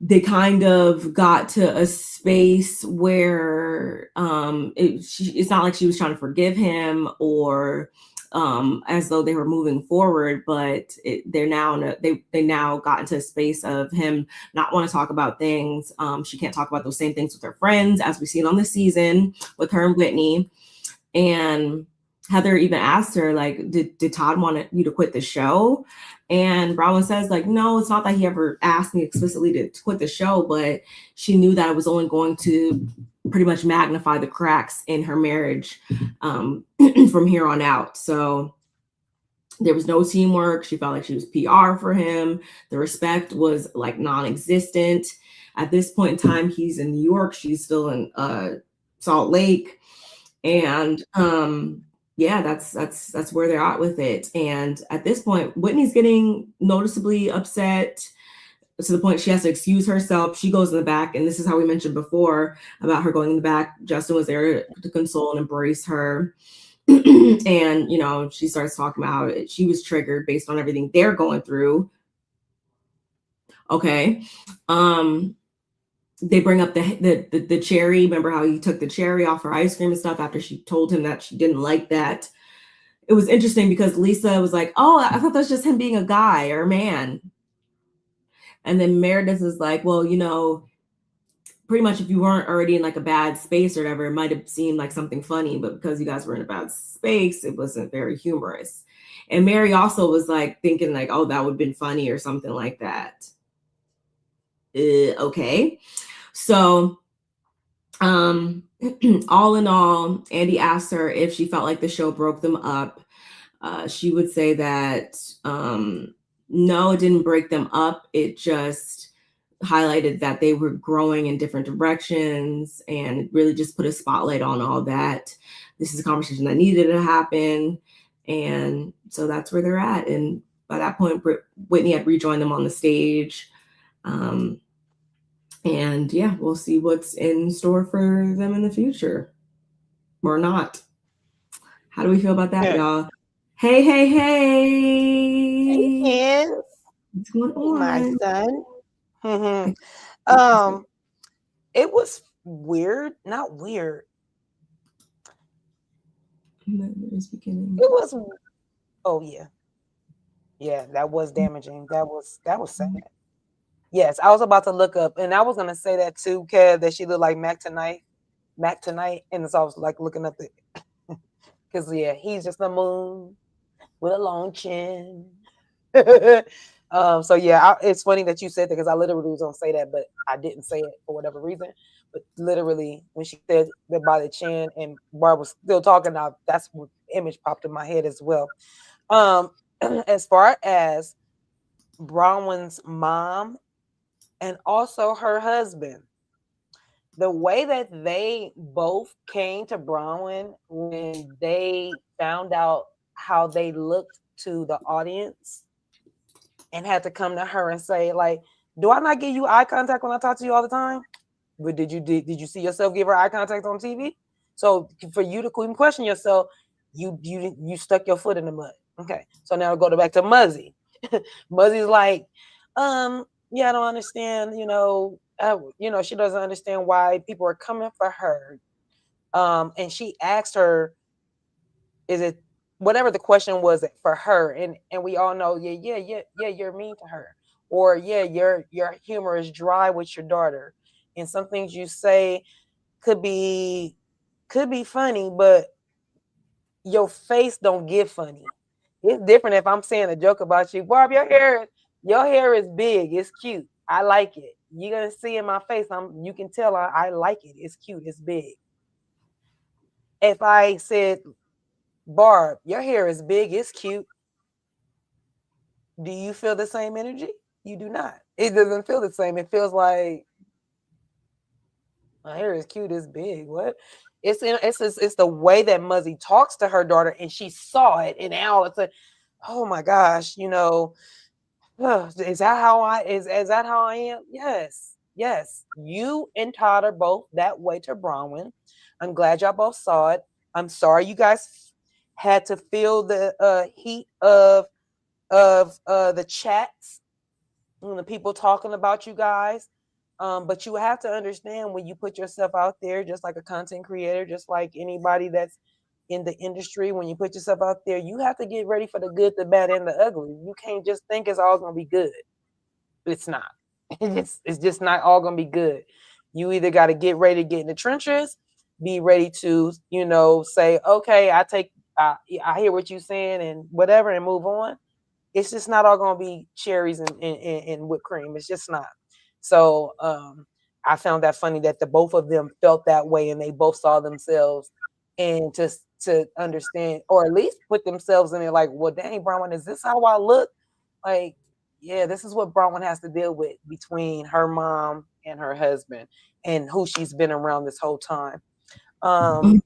S1: they kind of got to a space where it's not like she was trying to forgive him or as though they were moving forward, but they now got into a space of him not want to talk about things. She can't talk about those same things with her friends, as we've seen on the season with her and Whitney. And Heather even asked her, like, did Todd want you to quit the show? And Bronwyn says, like, no, it's not that he ever asked me explicitly to quit the show, but she knew that it was only going to pretty much magnify the cracks in her marriage from here on out. So there was no teamwork. She felt like she was PR for him. The respect was like non-existent. At this point in time, he's in New York. She's still in Salt Lake. And yeah, that's where they're at with it. And at this point, Whitney's getting noticeably upset to the point she has to excuse herself. She goes in the back, and this is how we mentioned before about her going in the back. Justin was there to console and embrace her. And, you know, she starts talking about how she was triggered based on everything they're going through. Okay. They bring up the cherry. Remember how he took the cherry off her ice cream and stuff after she told him that she didn't like that. It was interesting because Lisa was like, oh, I thought that was just him being a guy or a man. And then Meredith is like, well, you know, pretty much if you weren't already in like a bad space or whatever, it might have seemed like something funny, but because you guys were in a bad space, it wasn't very humorous. And Mary also was like thinking like, oh, that would have been funny or something like that. Okay. So all in all, Andy asked her if she felt like the show broke them up. She would say that no, it didn't break them up. It just highlighted that they were growing in different directions and really just put a spotlight on all that. This is a conversation that needed to happen. And so that's where they're at. And by that point, Whitney had rejoined them on the stage. And yeah, we'll see what's in store for them in the future or not. How do we feel about that, y'all? Hey, hey, hey.
S2: Yes.
S1: What's going on?
S2: My son. It was weird, not weird. It was, oh yeah. Yeah, that was damaging. That was sad. Yes, I was about to look up, and I was gonna say that too, Kev, that she looked like Mac tonight, and so I was like looking up the, because yeah, he's just a moon with a long chin. So yeah, it's funny that you said that because I literally was gonna say that, but I didn't say it for whatever reason. But literally, when she said that by the chin, and Barb was still talking, now that's what image popped in my head as well. As far as Bronwyn's mom and also her husband, the way that they both came to Bronwyn when they found out how they looked to the audience and had to come to her and say, like, do I not give you eye contact when I talk to you all the time? But did you see yourself give her eye contact on TV? So for you to even question yourself, you stuck your foot in the mud. Okay, so now go back to Muzzy. Muzzy's like, yeah, I don't understand. She doesn't understand why people are coming for her. And she asked her, is it whatever the question was for her? And we all know, yeah, you're mean to her, or yeah, your humor is dry with your daughter, and some things you say could be funny, but your face don't get funny. It's different if I'm saying a joke about you. Barb, your hair is big. It's cute. I like it. You're gonna see in my face. You can tell I like it. It's cute. It's big. If I said, Barb, your hair is big. It's cute. Do you feel the same energy? You do not. It doesn't feel the same. It feels like my hair is cute. It's big. What? It's the way that Muzzy talks to her daughter, and she saw it, and now it's like, oh my gosh, is that how I am? Yes. You and Todd are both that way to Bronwyn. I'm glad y'all both saw it. I'm sorry you guys had to feel the heat of the chats and the people talking about you guys. But you have to understand when you put yourself out there, just like a content creator, just like anybody that's in the industry, when you put yourself out there, you have to get ready for the good, the bad, and the ugly. You can't just think it's all gonna be good. It's not. It's just not all gonna be good. You either got to get ready to get in the trenches, be ready to, say, okay, I hear what you're saying and whatever, and move on. It's just not all gonna be cherries and whipped cream. It's just not. So I found that funny that the both of them felt that way, and they both saw themselves, and just to understand, or at least put themselves in it, like, well, dang, Bronwyn, is this how I look? Like, yeah, this is what Bronwyn has to deal with between her mom and her husband, and who she's been around this whole time. It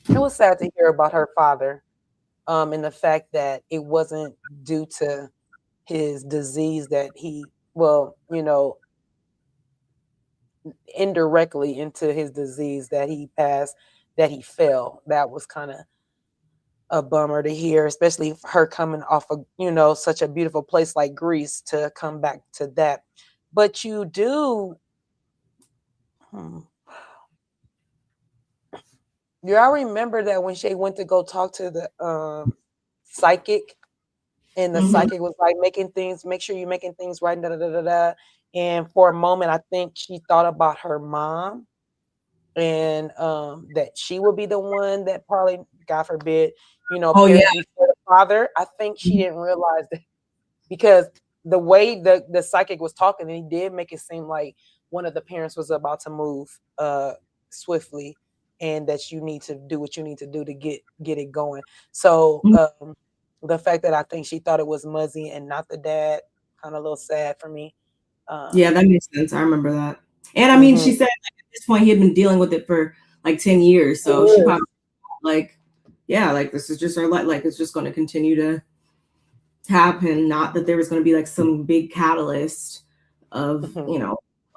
S2: was sad to hear about her father, and the fact that it wasn't due to his disease that he, indirectly into his disease that he passed, that he fell. That was kind of a bummer to hear, especially her coming off of, such a beautiful place like Greece, to come back to that. But you do, y'all remember that when she went to go talk to the psychic, and the psychic was like, make sure you're making things right, da, da, da, da, da. And for a moment, I think she thought about her mom, and that she would be the one that probably, God forbid, passed before the father. I think she didn't realize that, because the way the psychic was talking, and he did make it seem like one of the parents was about to move swiftly, and that you need to do what you need to do to get it going. So the fact that I think she thought it was Muzzy and not the dad, kind of a little sad for me.
S1: Yeah, that makes sense. I remember that. And I mean, she said, like, at this point he had been dealing with it for like 10 years. So she probably like, yeah, like this is just her life. Like it's just going to continue to happen. Not that there was going to be like some big catalyst of,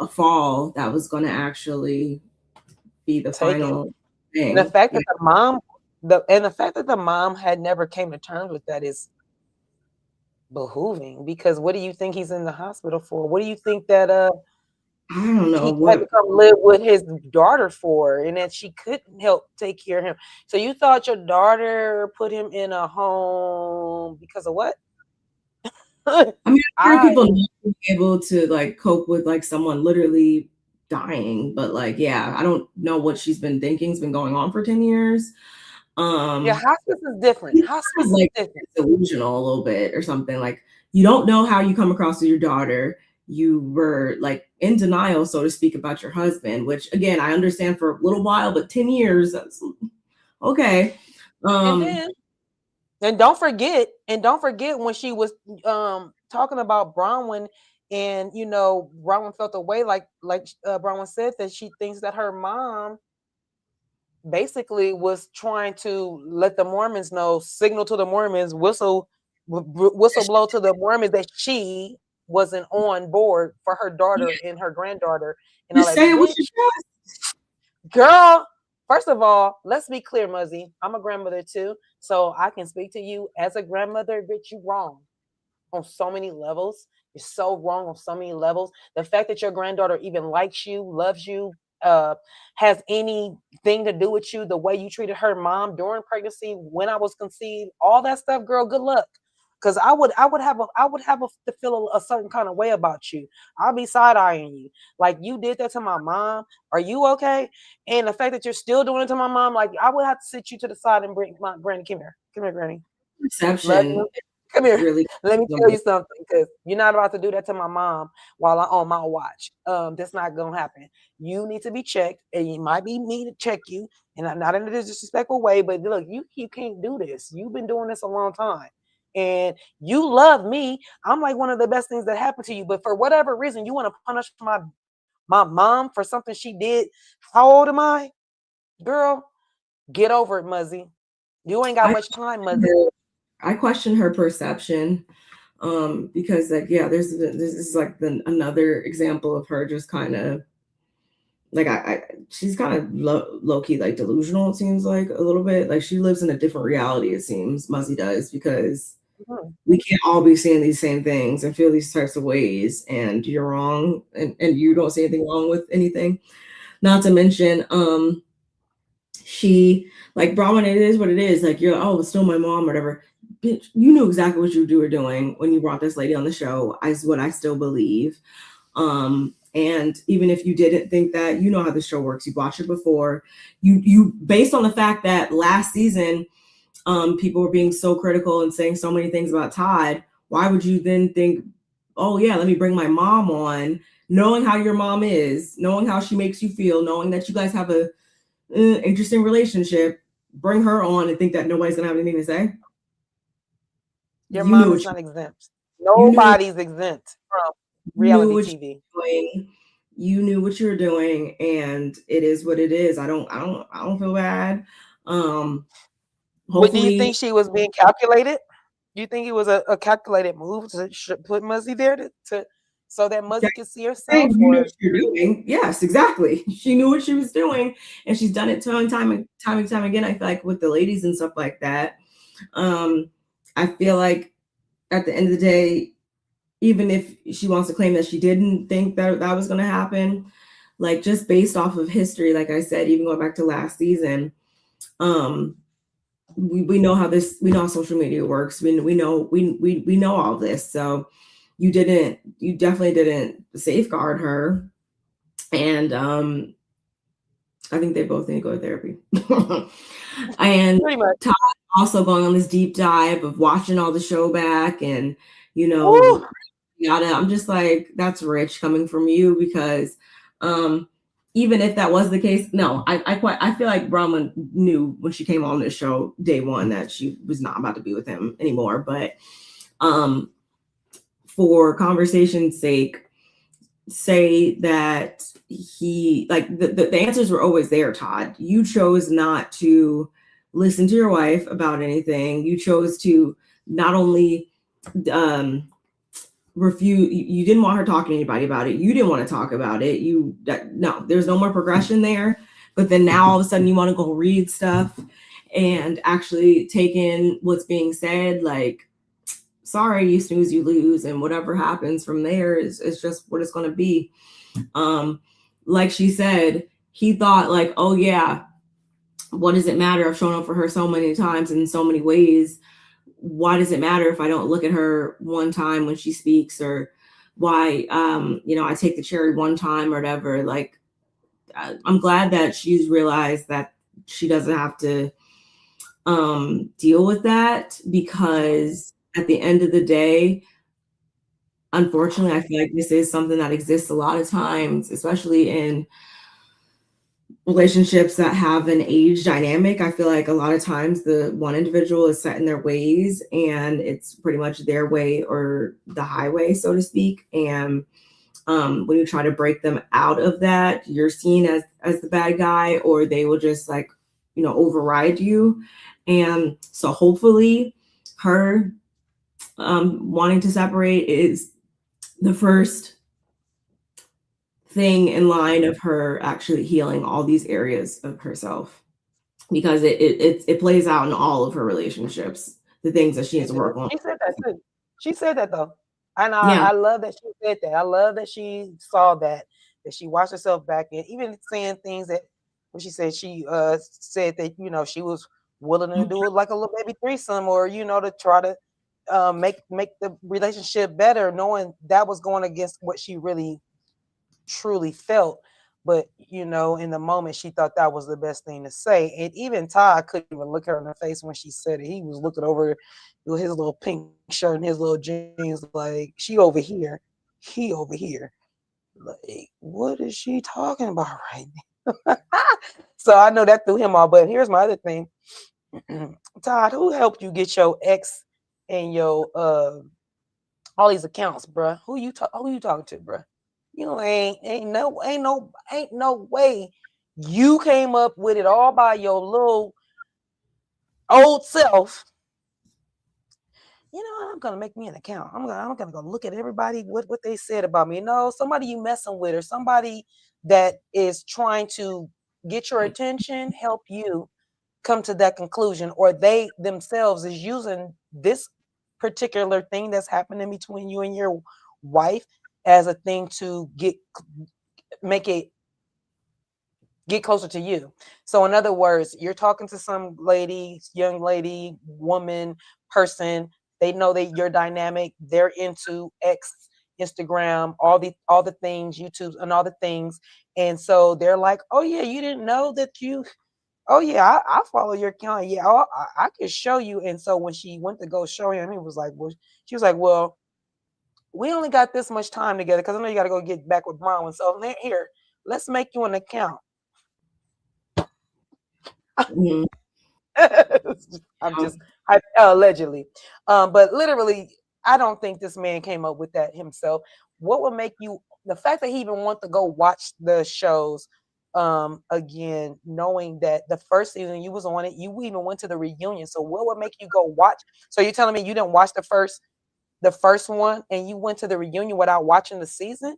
S1: a fall that was going to actually be the final thing.
S2: And the fact that the fact that the mom had never came to terms with that is behooving, because what do you think he's in the hospital for? What do you think that
S1: I don't know
S2: he had to come live with his daughter for, and that she couldn't help take care of him? So you thought your daughter put him in a home because of what?
S1: I mean, I'm sure people not being able to like cope with like someone literally dying, but like, yeah, I don't know what she's been thinking. It's been going on for 10 years.
S2: Hospice is different. Hospice is like different.
S1: Delusional a little bit or something. Like, you don't know how you come across with your daughter. You were like in denial, so to speak, about your husband, which again, I understand for a little while, but 10 years, that's okay.
S2: And don't forget when she was talking about Bronwyn, and Bronwyn felt the way, like Bronwyn said, that she thinks that her mom basically was trying to let the Mormons know, signal to the Mormons, whistle blow to the Mormons that she wasn't on board for her daughter and her granddaughter. And
S1: just say it with your chest.
S2: Girl, first of all, let's be clear, Muzzy. I'm a grandmother too, so I can speak to you as a grandmother. Bitch, you wrong on so many levels. You're so wrong on so many levels. The fact that your granddaughter even likes you, loves you, has anything to do with you, the way you treated her mom during pregnancy, when I was conceived, all that stuff, girl, good luck. Because I would have to feel a certain kind of way about you. I'll be side-eyeing you. Like, you did that to my mom. Are you okay? And the fact that you're still doing it to my mom, like, I would have to sit you to the side and bring my Granny, come here, Granny.
S1: Perception.
S2: Come here. Really, let me tell you something, because you're not about to do that to my mom while I'm on my watch. That's not gonna happen. You need to be checked, and it might be me to check you, and not in a disrespectful way, but look, you can't do this. You've been doing this a long time, and you love me. I'm like one of the best things that happened to you, but for whatever reason, you want to punish my mom for something she did. How old am I? Girl, get over it, Muzzy. You ain't got much time, Muzzy.
S1: I question her perception, because like, yeah, this is like another example of her just kind of like, she's kind of low key like delusional. It seems like a little bit like she lives in a different reality. It seems Muzzy does, because we can't all be seeing these same things and feel these types of ways, and you're wrong, and you don't see anything wrong with anything. Not to mention, she, like, Bronwyn, it is what it is. Like, you're, oh, it's still my mom, or whatever. Bitch, you knew exactly what you were doing when you brought this lady on the show, is what I still believe. And even if you didn't think that, you know how the show works. You watched it before. You based on the fact that last season, people were being so critical and saying so many things about Todd. Why would you then think, oh yeah, let me bring my mom on, knowing how your mom is, knowing how she makes you feel, knowing that you guys have a interesting relationship, bring her on and think that nobody's gonna have anything to say?
S2: Your
S1: You
S2: mom
S1: knew
S2: is
S1: what
S2: not exempt.
S1: you knew
S2: Nobody's exempt from
S1: you knew
S2: reality
S1: what
S2: TV.
S1: you were doing. You knew what you were doing, and it is what it is. I don't feel bad.
S2: But do you
S1: Hopefully,
S2: think she was being calculated? Do you think it was a calculated move to put Muzzy there to so that Muzzy could see herself?
S1: you knew
S2: Or
S1: what you were doing. Yes, exactly. She knew what she was doing, and she's done it time and time again. I feel like with the ladies and stuff like that. I feel like at the end of the day, even if she wants to claim that she didn't think that that was going to happen, like, just based off of history, like I said, even going back to last season, we know how social media works. We know all this. So you definitely didn't safeguard her. And I think they both need to go to therapy. And
S2: pretty much.
S1: Todd also going on this deep dive of watching all the show back, and
S2: Ooh.
S1: yada. I'm just like, that's rich coming from you, because even if that was the case, no, I feel like Bronwyn knew when she came on this show day one that she was not about to be with him anymore. But for conversation's sake, say that he, like, the answers were always there, Todd. You chose not to listen to your wife about anything. You chose to not only refuse, you didn't want her talking to anybody about it. You didn't want to talk about it. No, there's no more progression there. But then now all of a sudden you want to go read stuff and actually take in what's being said. Like, sorry, you snooze, you lose, and whatever happens from there is just what it's going to be. Like she said, he thought, like, oh yeah, what does it matter? I've shown up for her so many times in so many ways. Why does it matter if I don't look at her one time when she speaks? Or why I take the cherry one time or whatever. Like, I'm glad that she's realized that she doesn't have to deal with that, because at the end of the day, unfortunately, I feel like this is something that exists a lot of times, especially in relationships that have an age dynamic. I feel like a lot of times the one individual is set in their ways, and it's pretty much their way or the highway, so to speak. And when you try to break them out of that, you're seen as the bad guy, or they will just, like, override you. And so hopefully her wanting to separate is the first thing in line of her actually healing all these areas of herself, because it plays out in all of her relationships, the things that she has to work on.
S2: She said that too. She said that though. And
S1: Yeah.
S2: I love that she said that. I love that she saw that she watched herself back, and even saying things that when she said said that, she was willing to do it like a little baby threesome, or to try to make the relationship better, knowing that was going against what she really truly felt. But in the moment, she thought that was the best thing to say. And even Todd couldn't even look her in the face when she said it. He was looking over with his little pink shirt and his little jeans, like, she over here, he over here. Like, what is she talking about right now? So I know that threw him off. But here's my other thing. Todd, who helped you get your ex and your all these accounts, bruh? Who you talking to, bruh? You ain't no way you came up with it all by your little old self. I'm gonna make me an account. I'm gonna go look at everybody what they said about me. No, somebody you messing with, or somebody that is trying to get your attention, help you come to that conclusion, or they themselves is using this particular thing that's happening between you and your wife as a thing to make it get closer to you. So in other words, you're talking to some lady, young lady, woman, person, they know that you're dynamic, they're into X, Instagram, all the things, YouTube and all the things. And so they're like, oh yeah, you didn't know that you, oh yeah, I follow your account. Yeah, I can show you. And so when she went to go show him, he was like, well, she was like, well, we only got this much time together because I know you got to go get back with Bronwyn. So here, let's make you an account.
S1: Mm-hmm.
S2: I'm just allegedly, but literally, I don't think this man came up with that himself. What would make you, the fact that he even want to go watch the shows again, knowing that the first season you was on it, you even went to the reunion. So what would make you go watch? So you're telling me you didn't watch the first one and you went to the reunion without watching the season?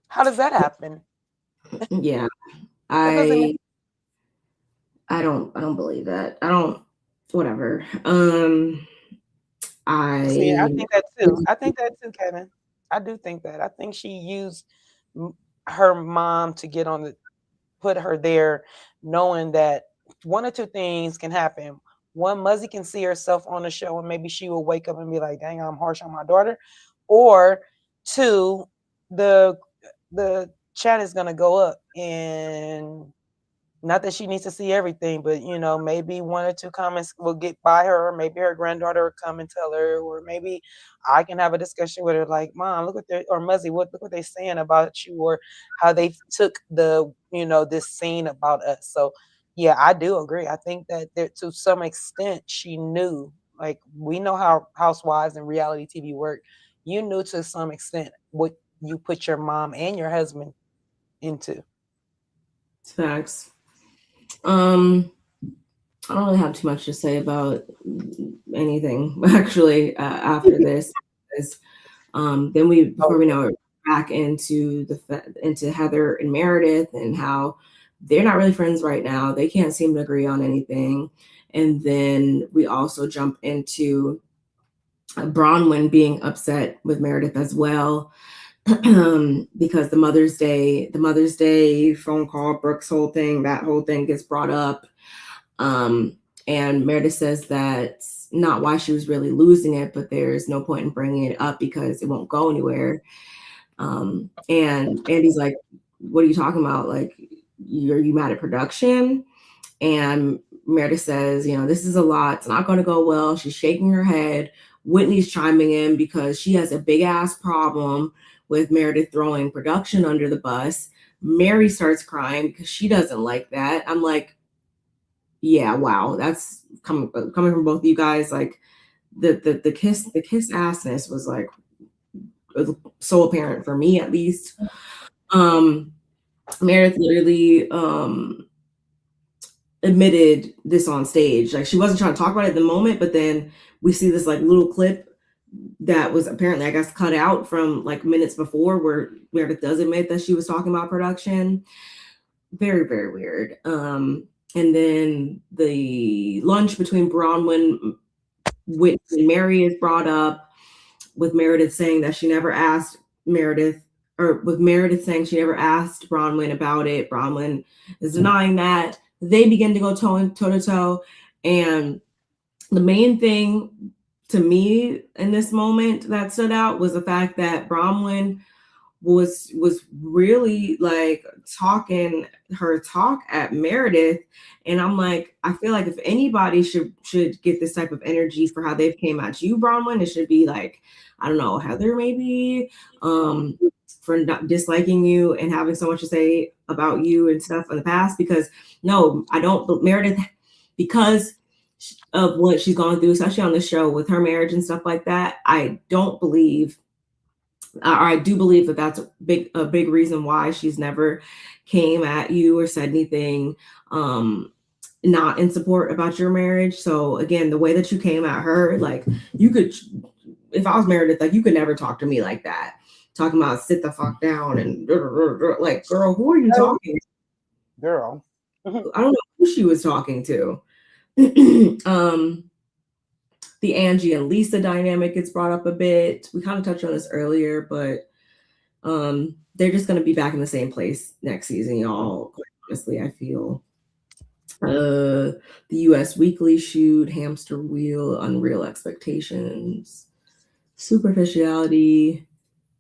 S2: How does that happen?
S1: Yeah,
S2: That doesn't make
S1: I don't believe that. I don't, whatever.
S2: See, I think that too. I think that too, Kevin. I do think that. I think she used her mom to get on the, put her there, knowing that one or two things can happen. One, Muzzy can see herself on the show and maybe she will wake up and be like, dang, I'm harsh on my daughter. Or two, the chat is gonna go up, and not that she needs to see everything, but maybe one or two comments will get by her, or maybe her granddaughter will come and tell her, or maybe I can have a discussion with her, like, Mom, look what they're, or Muzzy, look what they're saying about you, or how they took the, this scene about us. So yeah, I do agree. I think that there, to some extent, she knew, like, we know how Housewives and reality TV work. You knew to some extent what you put your mom and your husband into.
S1: Facts. I don't really have too much to say about anything actually after this. Then before we know it, back into Heather and Meredith and how they're not really friends right now. They can't seem to agree on anything. And then we also jump into Bronwyn being upset with Meredith as well. Because the Mother's Day phone call, Brooke's that whole thing gets brought up. And Meredith says that's not why she was really losing it, but there's no point in bringing it up because it won't go anywhere. And Andy's like, what are you talking about? Like, are you mad at production? And Meredith says, this is a lot. It's not going to go well. She's shaking her head. Whitney's chiming in because she has a big ass problem with Meredith throwing production under the bus. Mary starts crying because she doesn't like that. I'm like, yeah, wow, that's coming from both of you guys. Like the kiss assness was like so apparent for me, at least. Meredith literally admitted this on stage. Like, she wasn't trying to talk about it at the moment, but then we see this like little clip that was apparently, I guess, cut out from like minutes before, where Meredith does admit that she was talking about production. Very, very weird. And then the lunch between Bronwyn, Whitney, and Mary is brought up, with Meredith saying that she never asked Meredith, or with Meredith saying she never asked Bronwyn about it. Bronwyn is denying that. They begin to go toe to toe. And the main thing to me in this moment that stood out was the fact that Bronwyn was really like talking her talk at Meredith. And I'm like, I feel like if anybody should get this type of energy for how they've came at you, Bronwyn, it should be like, I don't know, Heather maybe, for not disliking you and having so much to say about you and stuff in the past. Because no, I don't, but Meredith, because of what she's gone through, especially on the show with her marriage and stuff like that, I don't believe, or I do believe that that's a big reason why she's never came at you or said anything not in support about your marriage. So again, the way that you came at her, like, you could, if I was Meredith, like, you could never talk to me like that, talking about sit the fuck down and like, girl, who are you talking to?
S2: Girl,
S1: I don't know who she was talking to. The Angie and Lisa dynamic gets brought up a bit. We kind of touched on this earlier, but They're just going to be back in the same place next season, y'all. Quite honestly, I feel. The U.S. Weekly shoot, Hamster Wheel, Unreal Expectations, Superficiality.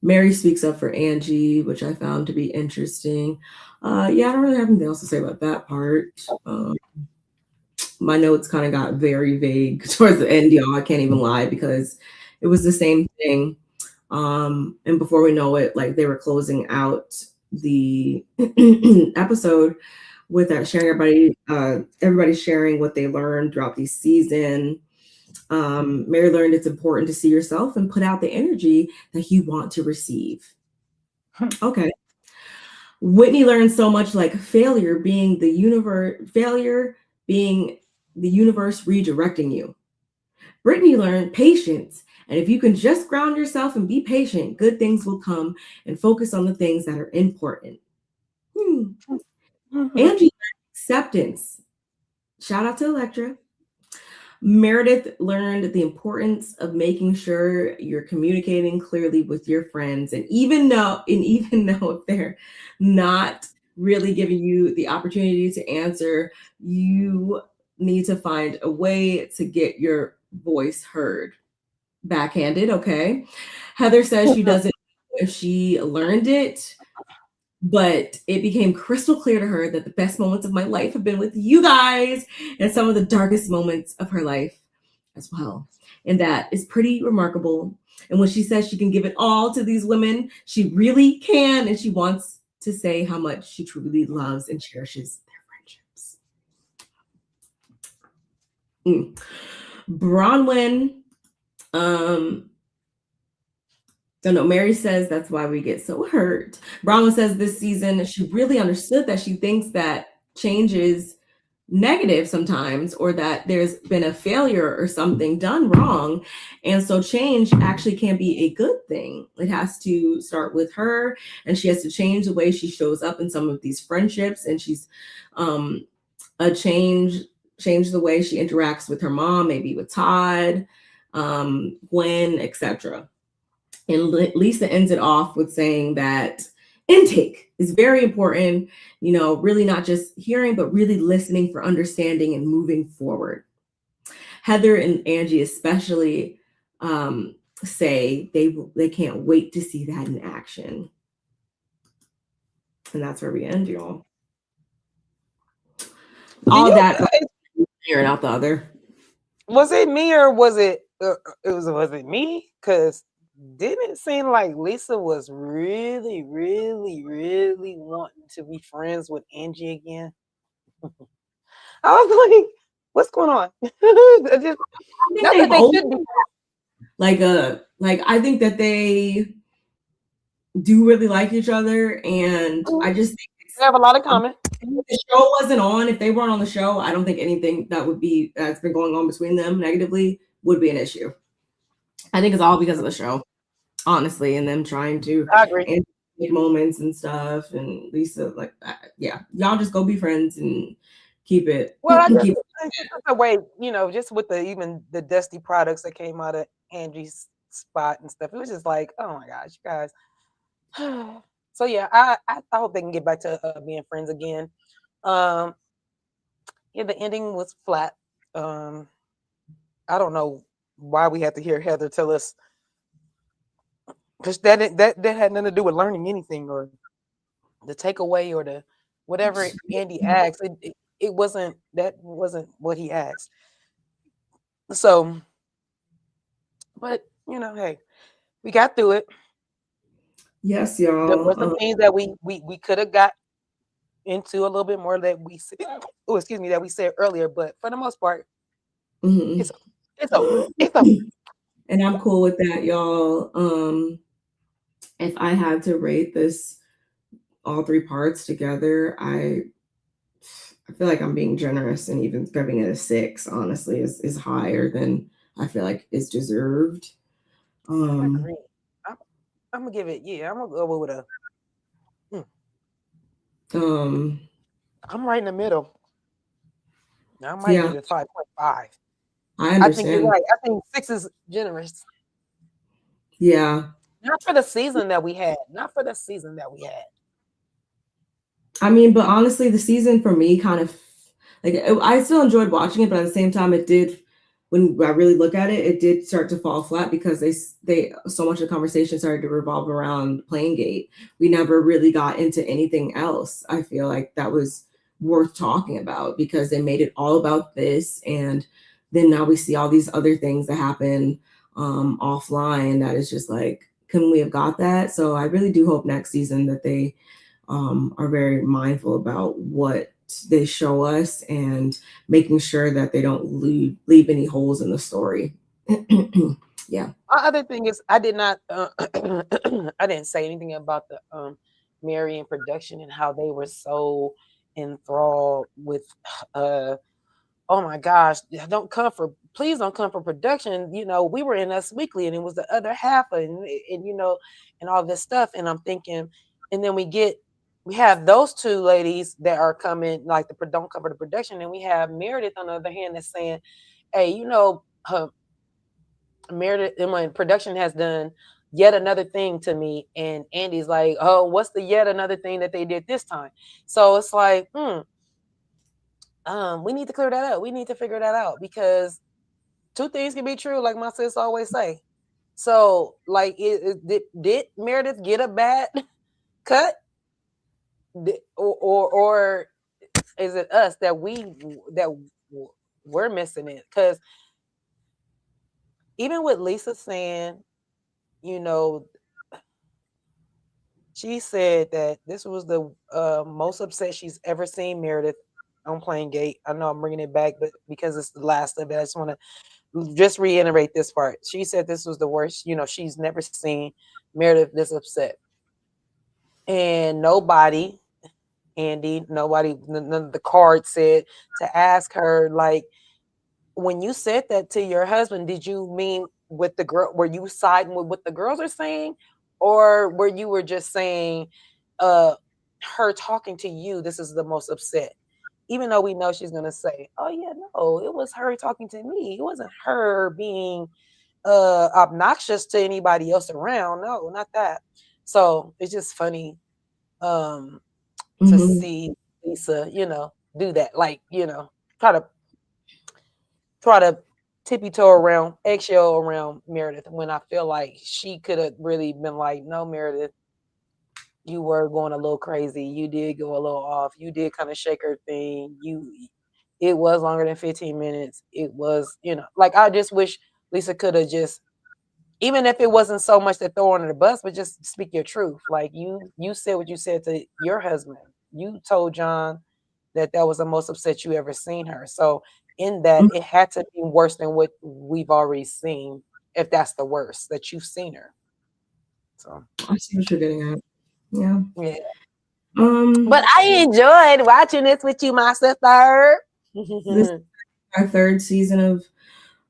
S1: Mary speaks up for Angie, which I found to be interesting. Yeah, I don't really have anything else to say about that part. My notes kind of got very vague towards the end, y'all. I can't even lie because it was the same thing. And before we know it, like they were closing out the episode with that sharing everybody sharing what they learned throughout the season. Mary learned it's important to see yourself and put out the energy that you want to receive. Okay. Whitney learned so much, like failure being the universe redirecting you. Brittany learned patience. And if you can just ground yourself and be patient, good things will come, and focus on the things that are important. Angie learned acceptance. Shout out to Electra. Meredith learned the importance of making sure you're communicating clearly with your friends. And even though if they're not really giving you the opportunity to answer, you need to find a way to get your voice heard. Backhanded, okay? Heather says she doesn't know if she learned it, but it became crystal clear to her that the best moments of my life have been with you guys, and some of the darkest moments of her life as well. And that is pretty remarkable. And when she says she can give it all to these women, she really can. And she wants to say how much she truly loves and cherishes their friendships. Bronwyn, Mary says that's why we get so hurt. Bronwyn says this season she really understood that she thinks that change is negative sometimes, or that there's been a failure or something done wrong. And so change actually can be a good thing. It has to start with her, and she has to change the way she shows up in some of these friendships. And she's change the way she interacts with her mom, maybe with Todd, Gwen, etc. And Lisa ends it off with saying that intake is very important, really not just hearing, but really listening for understanding and moving forward. Heather and Angie especially say they can't wait to see that in action. And that's where we end, y'all. All that here and out the other.
S2: Was it me or was it me? Because didn't it seem like Lisa was really, really, really wanting to be friends with Angie again? I was like, what's going on? Not that they should be.
S1: Like I think that they do really like each other, and I just think
S2: they have a lot of comments.
S1: If the show wasn't on, if they weren't on the show, I don't think anything that's been going on between them negatively would be an issue. I think it's all because of the show, honestly, and them trying to make moments and stuff. And Lisa, yeah, y'all just go be friends and keep it.
S2: Well, I just the way, just with even the dusty products that came out of Angie's spot and stuff, it was just like, oh my gosh, you guys. So yeah, I hope they can get back to being friends again. Yeah, the ending was flat. I don't know why we had to hear Heather tell us, because that had nothing to do with learning anything or the takeaway or the whatever Andy asked. It wasn't what he asked. So, but hey, we got through it.
S1: Yes, y'all.
S2: There were some things that we could have got into a little bit more that we said. Oh, excuse me, that we said earlier. But for the most part, it's over. It's over.
S1: And I'm cool with that, y'all. If I had to rate this all three parts together, I feel like I'm being generous, and even giving it a 6, honestly, is higher than I feel like is deserved.
S2: I agree. I'm gonna give it. Yeah, I'm gonna go with a. I'm right in the middle. I might give it 5.5.
S1: I understand.
S2: I think you're right. I think 6 is generous.
S1: Yeah,
S2: Not for the season that we had. Not for the season that we had.
S1: I mean, but honestly, the season for me kind of like I still enjoyed watching it, but at the same time, it did. When I really look at it, it did start to fall flat because they so much of the conversation started to revolve around Playgate. We never really got into anything else. I feel like that was worth talking about because they made it all about this, and then now we see all these other things that happen offline. That is just like, couldn't we have got that? So I really do hope next season that they are very mindful about what they show us and making sure that they don't leave any holes in the story. Yeah.
S2: Other thing is, I did not, I didn't say anything about the Marion production and how they were so enthralled with, oh my gosh, please don't come for production. You know, we were in Us Weekly and it was the other half and you know, and all this stuff. And I'm thinking, and then we have those two ladies that are coming, like don't cover the production. And we have Meredith on the other hand that's saying, hey, you know, Meredith and when production has done yet another thing to me, and Andy's like, oh, what's the yet another thing that they did this time? So it's like, we need to clear that up. We need to figure that out because two things can be true, like my sis always say. So, like, did Meredith get a bad cut, or is it us that we're missing it? Because even with Lisa saying, you know, she said that this was the most upset she's ever seen Meredith on Playgate. I know I'm bringing it back, but because it's the last of it, I just want to just reiterate this part. She said this was the worst. You know, she's never seen Meredith this upset. And nobody, Andy, nobody, none of the cards said to ask her, like, when you said that to your husband, did you mean with the girl, were you siding with what the girls are saying? Or were you just saying her talking to you, this is the most upset? Even though we know she's gonna say, oh yeah, no, it was her talking to me. It wasn't her being obnoxious to anybody else around. No, not that. So it's just funny to see Lisa, you know, do that. Like, you know, try to tippy toe around, eggshell around Meredith when I feel like she could have really been like, no, Meredith, you were going a little crazy. You did go a little off. You did kind of shake her thing. It was longer than 15 minutes. It was, you know, like I just wish Lisa could have just, even if it wasn't so much to throw under the bus, but just speak your truth. Like you said what you said to your husband. You told John that was the most upset you ever seen her. So in that, it had to be worse than what we've already seen, if that's the worst that you've seen her. So
S1: I see what you're getting at. Yeah.
S2: Yeah. But I enjoyed watching this with you, my sister.
S1: This is our third season of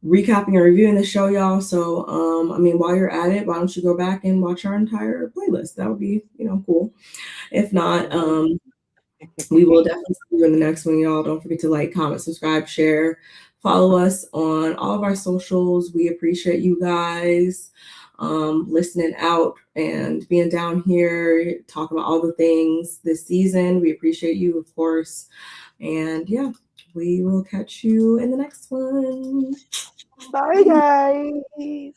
S1: recapping and reviewing the show, y'all. So I mean, while you're at it, why don't you go back and watch our entire playlist? That would be, you know, cool. If not, we will definitely see you in the next one, y'all. Don't forget to like, comment, subscribe, share, follow us on all of our socials. We appreciate you guys listening out and being down here talking about all the things this season. We appreciate you, of course. And yeah, we will catch you in the next one.
S2: Bye, guys.